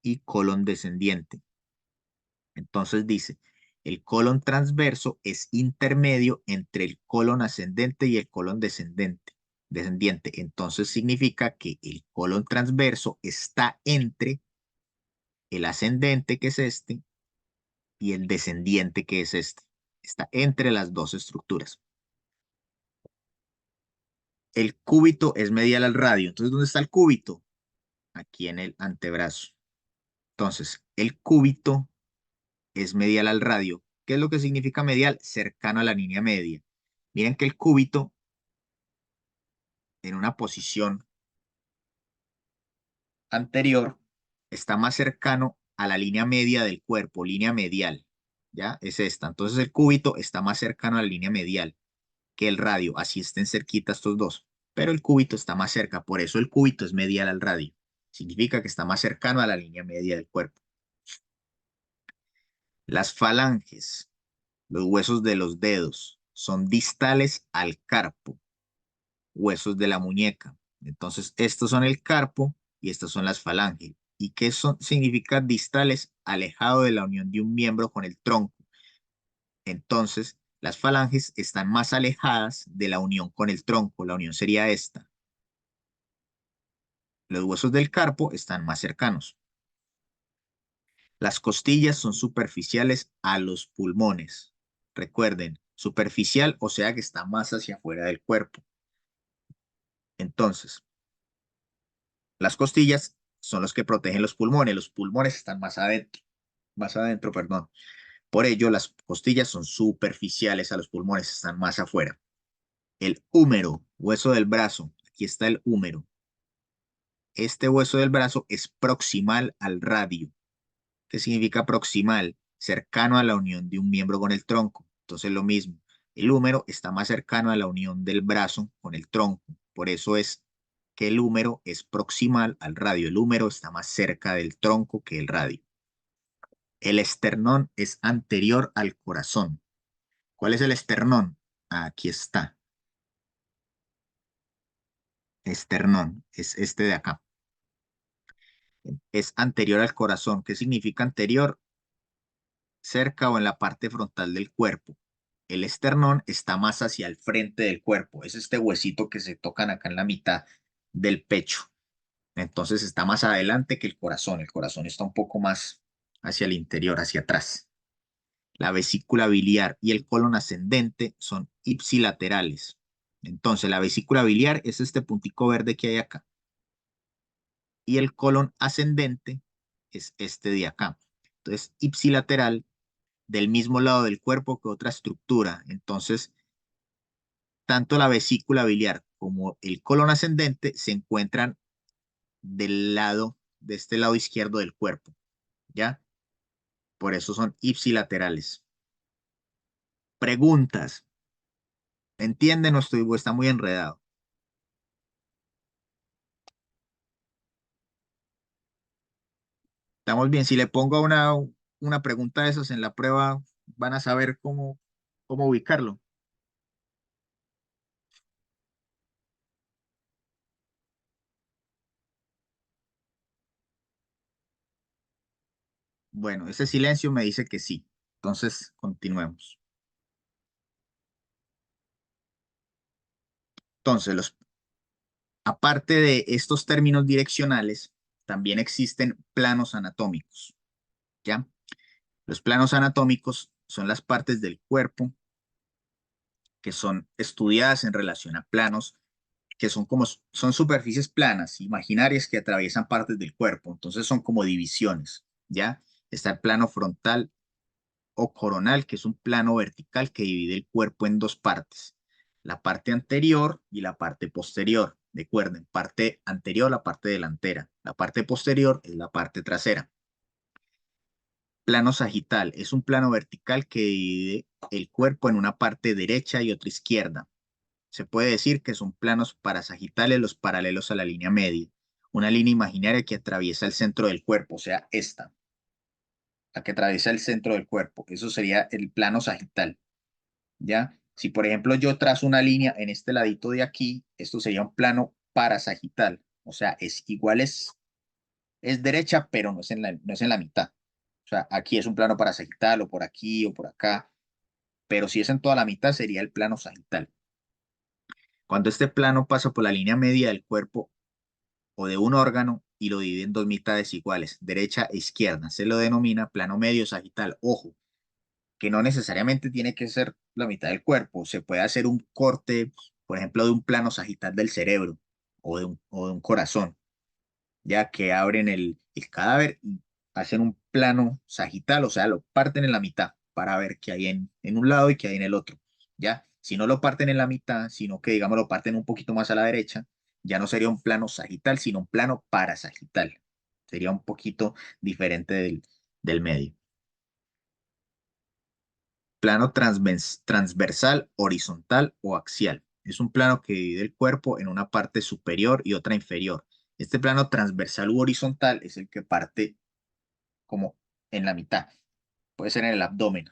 y colon descendiente. Entonces dice, el colon transverso es intermedio entre el colon ascendente y el colon descendiente. Entonces significa que el colon transverso está entre el ascendente, que es este, y el descendiente, que es este. Está entre las dos estructuras. El cúbito es medial al radio. Entonces, ¿dónde está el cúbito? Aquí en el antebrazo. Entonces, el cúbito es medial al radio. ¿Qué es lo que significa medial? Cercano a la línea media. Miren que el cúbito, en una posición anterior, está más cercano a la línea media del cuerpo, línea medial. ¿Ya? Es esta. Entonces, el cúbito está más cercano a la línea medial que el radio. Así estén cerquita estos dos. Pero el cúbito está más cerca. Por eso el cúbito es medial al radio. Significa que está más cercano a la línea media del cuerpo. Las falanges, los huesos de los dedos, son distales al carpo, huesos de la muñeca. Entonces, estos son el carpo y estas son las falanges. ¿Y qué son? Significa distales, alejado de la unión de un miembro con el tronco. Entonces, las falanges están más alejadas de la unión con el tronco. La unión sería esta. Los huesos del carpo están más cercanos. Las costillas son superficiales a los pulmones. Recuerden, superficial, o sea que está más hacia afuera del cuerpo. Entonces, las costillas son los que protegen los pulmones. Los pulmones están más adentro, perdón. Por ello, las costillas son superficiales a los pulmones, están más afuera. El húmero, hueso del brazo. Aquí está el húmero. Este hueso del brazo es proximal al radio. ¿Qué significa proximal? Cercano a la unión de un miembro con el tronco. Entonces lo mismo, el húmero está más cercano a la unión del brazo con el tronco. Por eso es que el húmero es proximal al radio. El húmero está más cerca del tronco que el radio. El esternón es anterior al corazón. ¿Cuál es el esternón? Aquí está. Esternón es este de acá. Es anterior al corazón. ¿Qué significa anterior? Cerca o en la parte frontal del cuerpo. El esternón está más hacia el frente del cuerpo. Es este huesito que se tocan acá en la mitad del pecho. Entonces está más adelante que el corazón. El corazón está un poco más hacia el interior, hacia atrás. La vesícula biliar y el colon ascendente son ipsilaterales. Entonces la vesícula biliar es este puntico verde que hay acá. Y el colon ascendente es este de acá. Entonces, ipsilateral, del mismo lado del cuerpo que otra estructura. Entonces, tanto la vesícula biliar como el colon ascendente se encuentran de este lado izquierdo del cuerpo, ¿ya? Por eso son ipsilaterales. Preguntas. ¿Entienden o está muy enredado? Estamos bien. Si le pongo una pregunta de esas en la prueba, van a saber cómo ubicarlo. Bueno, ese silencio me dice que sí. Entonces, continuemos. Entonces, aparte de estos términos direccionales, también existen planos anatómicos, ¿ya? Los planos anatómicos son las partes del cuerpo que son estudiadas en relación a planos que son superficies planas, imaginarias que atraviesan partes del cuerpo. Entonces son como divisiones, ¿ya? Está el plano frontal o coronal, que es un plano vertical que divide el cuerpo en dos partes, la parte anterior y la parte posterior. Recuerden, parte anterior, la parte delantera, la parte posterior es la parte trasera. Plano sagital es un plano vertical que divide el cuerpo en una parte derecha y otra izquierda. Se puede decir que son planos parasagitales los paralelos a la línea media, una línea imaginaria que atraviesa el centro del cuerpo, o sea, esta, la que atraviesa el centro del cuerpo. Eso sería el plano sagital, ¿ya? Si, por ejemplo, yo trazo una línea en este ladito de aquí, esto sería un plano parasagital, o sea, es igual, es derecha, pero no es en la mitad. O sea, aquí es un plano parasagital, o por aquí, o por acá, pero si es en toda la mitad, sería el plano sagital. Cuando este plano pasa por la línea media del cuerpo o de un órgano y lo divide en dos mitades iguales, derecha e izquierda, se lo denomina plano medio sagital. Ojo, que no necesariamente tiene que ser la mitad del cuerpo, se puede hacer un corte, por ejemplo, de un plano sagital del cerebro o de un corazón, ya que abren el cadáver y hacen un plano sagital, o sea, lo parten en la mitad para ver qué hay en un lado y qué hay en el otro, ¿ya? Si no lo parten en la mitad, sino que, digamos, lo parten un poquito más a la derecha, ya no sería un plano sagital, sino un plano parasagital. Sería un poquito diferente del medio. Plano transversal, horizontal o axial. Es un plano que divide el cuerpo en una parte superior y otra inferior. Este plano transversal u horizontal es el que parte como en la mitad. Puede ser en el abdomen,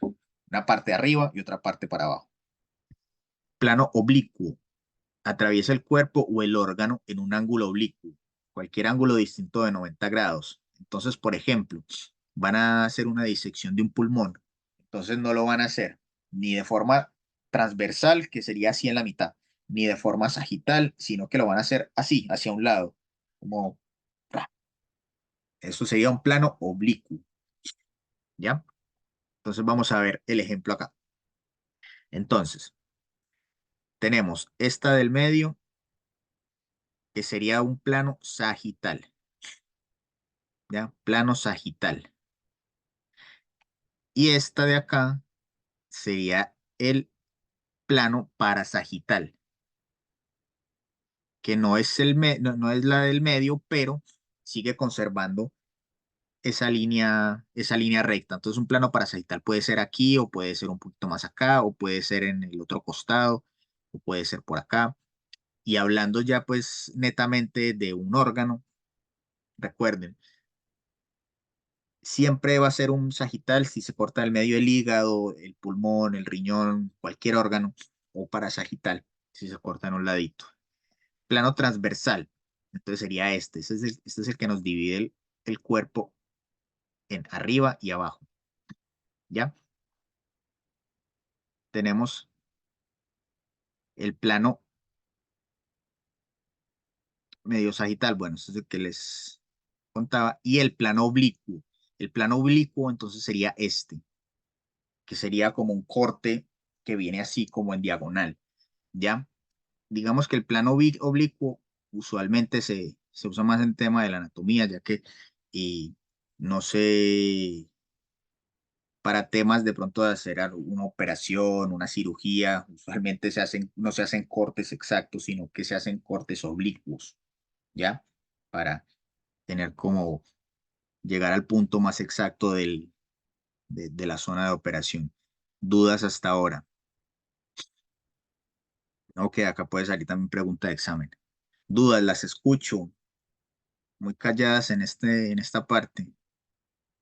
una parte arriba y otra parte para abajo. Plano oblicuo. Atraviesa el cuerpo o el órgano en un ángulo oblicuo, cualquier ángulo distinto de 90 grados. Entonces, por ejemplo, van a hacer una disección de un pulmón. Entonces no lo van a hacer ni de forma transversal, que sería así en la mitad, ni de forma sagital, sino que lo van a hacer así, hacia un lado, como eso sería un plano oblicuo, ¿ya? Entonces vamos a ver el ejemplo acá. Entonces, tenemos esta del medio, que sería un plano sagital, ¿ya? Plano sagital. Y esta de acá sería el plano parasagital, que no es, no es la del medio, pero sigue conservando esa línea recta. Entonces un plano parasagital puede ser aquí, o puede ser un poquito más acá, o puede ser en el otro costado, o puede ser por acá. Y hablando ya pues netamente de un órgano, recuerden, siempre va a ser un sagital si se corta del medio el hígado, el pulmón, el riñón, cualquier órgano, o parasagital si se corta en un ladito. Plano transversal, entonces sería este. Este es el que nos divide el cuerpo en arriba y abajo. ¿Ya? Tenemos el plano medio sagital, bueno, este es el que les contaba, y el plano oblicuo. El plano oblicuo entonces sería este, que sería como un corte que viene así como en diagonal. ¿Ya? Digamos que el plano oblicuo usualmente se usa más en tema de la anatomía, ya que y no sé, para temas de pronto de hacer una operación, una cirugía, usualmente no se hacen cortes exactos, sino que se hacen cortes oblicuos, ¿ya? Para tener como llegar al punto más exacto de la zona de operación. ¿Dudas hasta ahora? Ok, acá puede salir también pregunta de examen. Dudas, las escucho, muy calladas en esta parte.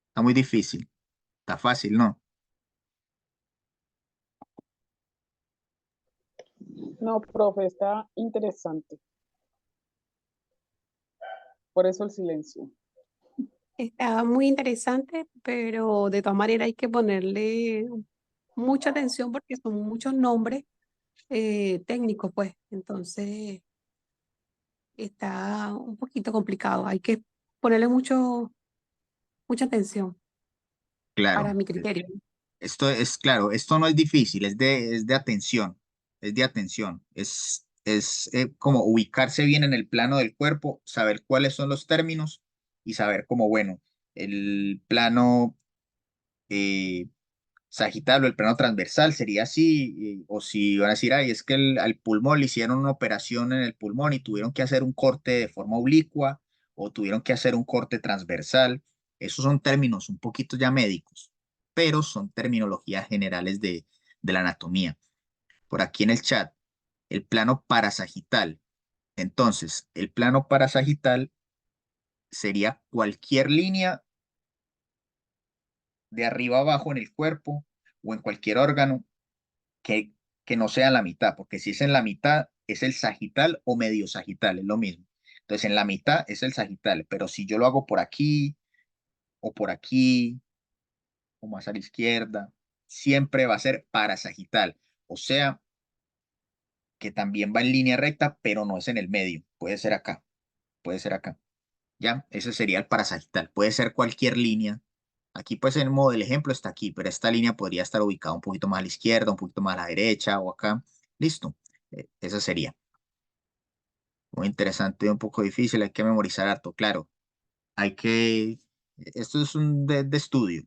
Está muy difícil, está fácil, ¿no? No, profe, está interesante. Por eso el silencio. Está muy interesante, pero de todas maneras hay que ponerle mucha atención porque son muchos nombres técnicos, pues. Entonces está un poquito complicado. Hay que ponerle mucha atención para Claro, mi criterio. esto es claro, esto no es difícil, es de atención, es de atención, es como ubicarse bien en el plano del cuerpo, saber cuáles son los términos y saber cómo, bueno, el plano sagital o el plano transversal sería así, o si van a decir, ay, es que al pulmón le hicieron una operación en el pulmón y tuvieron que hacer un corte de forma oblicua o tuvieron que hacer un corte transversal. Esos son términos un poquito ya médicos, pero son terminologías generales de la anatomía. Por aquí en el chat, el plano parasagital. Entonces, el plano parasagital sería cualquier línea de arriba abajo en el cuerpo o en cualquier órgano que, que no sea la mitad, porque si es en la mitad, es el sagital o medio sagital, es lo mismo. Entonces, en la mitad es el sagital, pero si yo lo hago por aquí, o más a la izquierda, siempre va a ser parasagital. O sea, que también va en línea recta, pero no es en el medio. Puede ser acá, puede ser acá. ¿Ya? Ese sería el parasagital. Puede ser cualquier línea. Aquí, pues, en el modo del ejemplo está aquí, pero esta línea podría estar ubicada un poquito más a la izquierda, un poquito más a la derecha o acá. Listo. Esa sería. Muy interesante, un poco difícil, hay que memorizar harto, claro. Esto es un de estudio,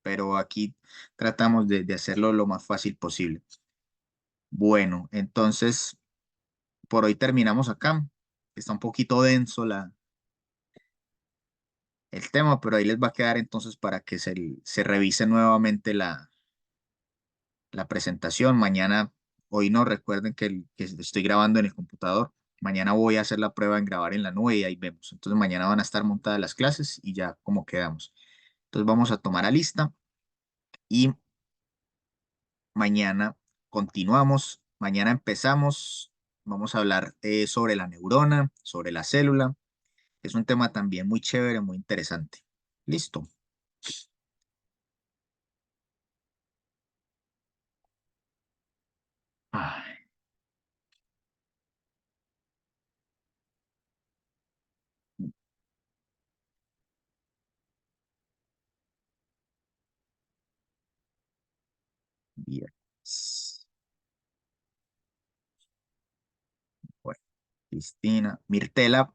pero aquí tratamos de hacerlo lo más fácil posible. Bueno, entonces, por hoy terminamos acá. Está un poquito denso el tema, pero ahí les va a quedar entonces para que se revise nuevamente la presentación. Mañana, hoy no, recuerden que estoy grabando en el computador. Mañana voy a hacer la prueba en grabar en la nube y ahí vemos. Entonces mañana van a estar montadas las clases y ya como quedamos. Entonces vamos a tomar a lista Y mañana continuamos, mañana empezamos, vamos a hablar sobre la neurona, sobre la célula. Es un tema también muy chévere, muy interesante. Listo. Ay, viernes. Bueno, Cristina, Mirtela,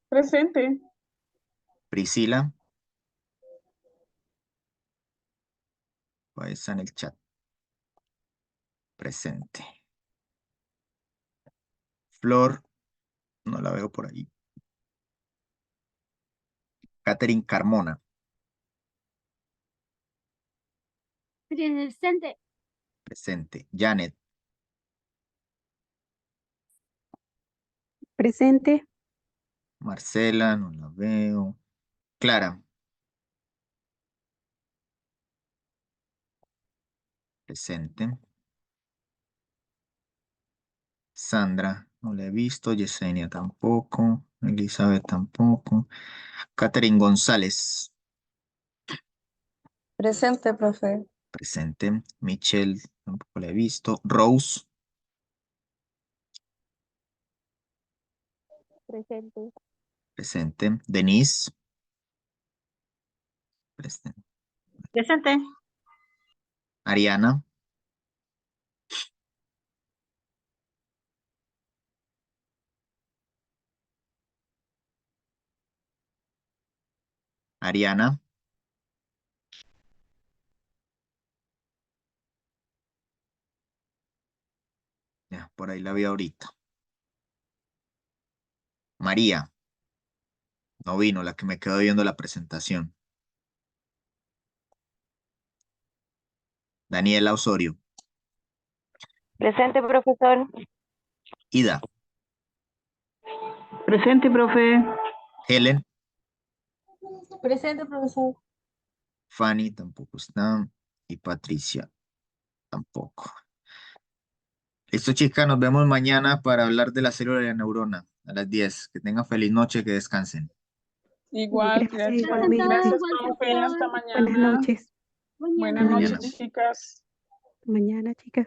Presente. Priscila, ahí está en el chat. Presente. Flor, no la veo por ahí. Catherine Carmona, Presente. presente. Janet, Presente. Marcela, no la veo. Clara, presente. Sandra, no la he visto. Yesenia tampoco. Elizabeth tampoco. Catherine González, Presente, profe. presente. Michelle, tampoco la he visto. Rose, Presente. presente. Denise, presente. Presente. Ariana, Ariana, ya, por ahí la vi ahorita. María, no vino, la que me quedó viendo la presentación. Daniela Osorio, Presente, profesor. Ida, Presente, profe. Helen, Presente, profesor. Fanny tampoco está y Patricia tampoco. Listo, chicas, nos vemos mañana para hablar de la célula de la neurona a las 10. Que tengan feliz noche, que descansen. Igual, Gracias, gracias. igualmente. Gracias, Igual, profe. Hasta profesor. Buenas mañana. noches. Buenas Mañana. Mañana. noches, chicas. Mañana, chicas.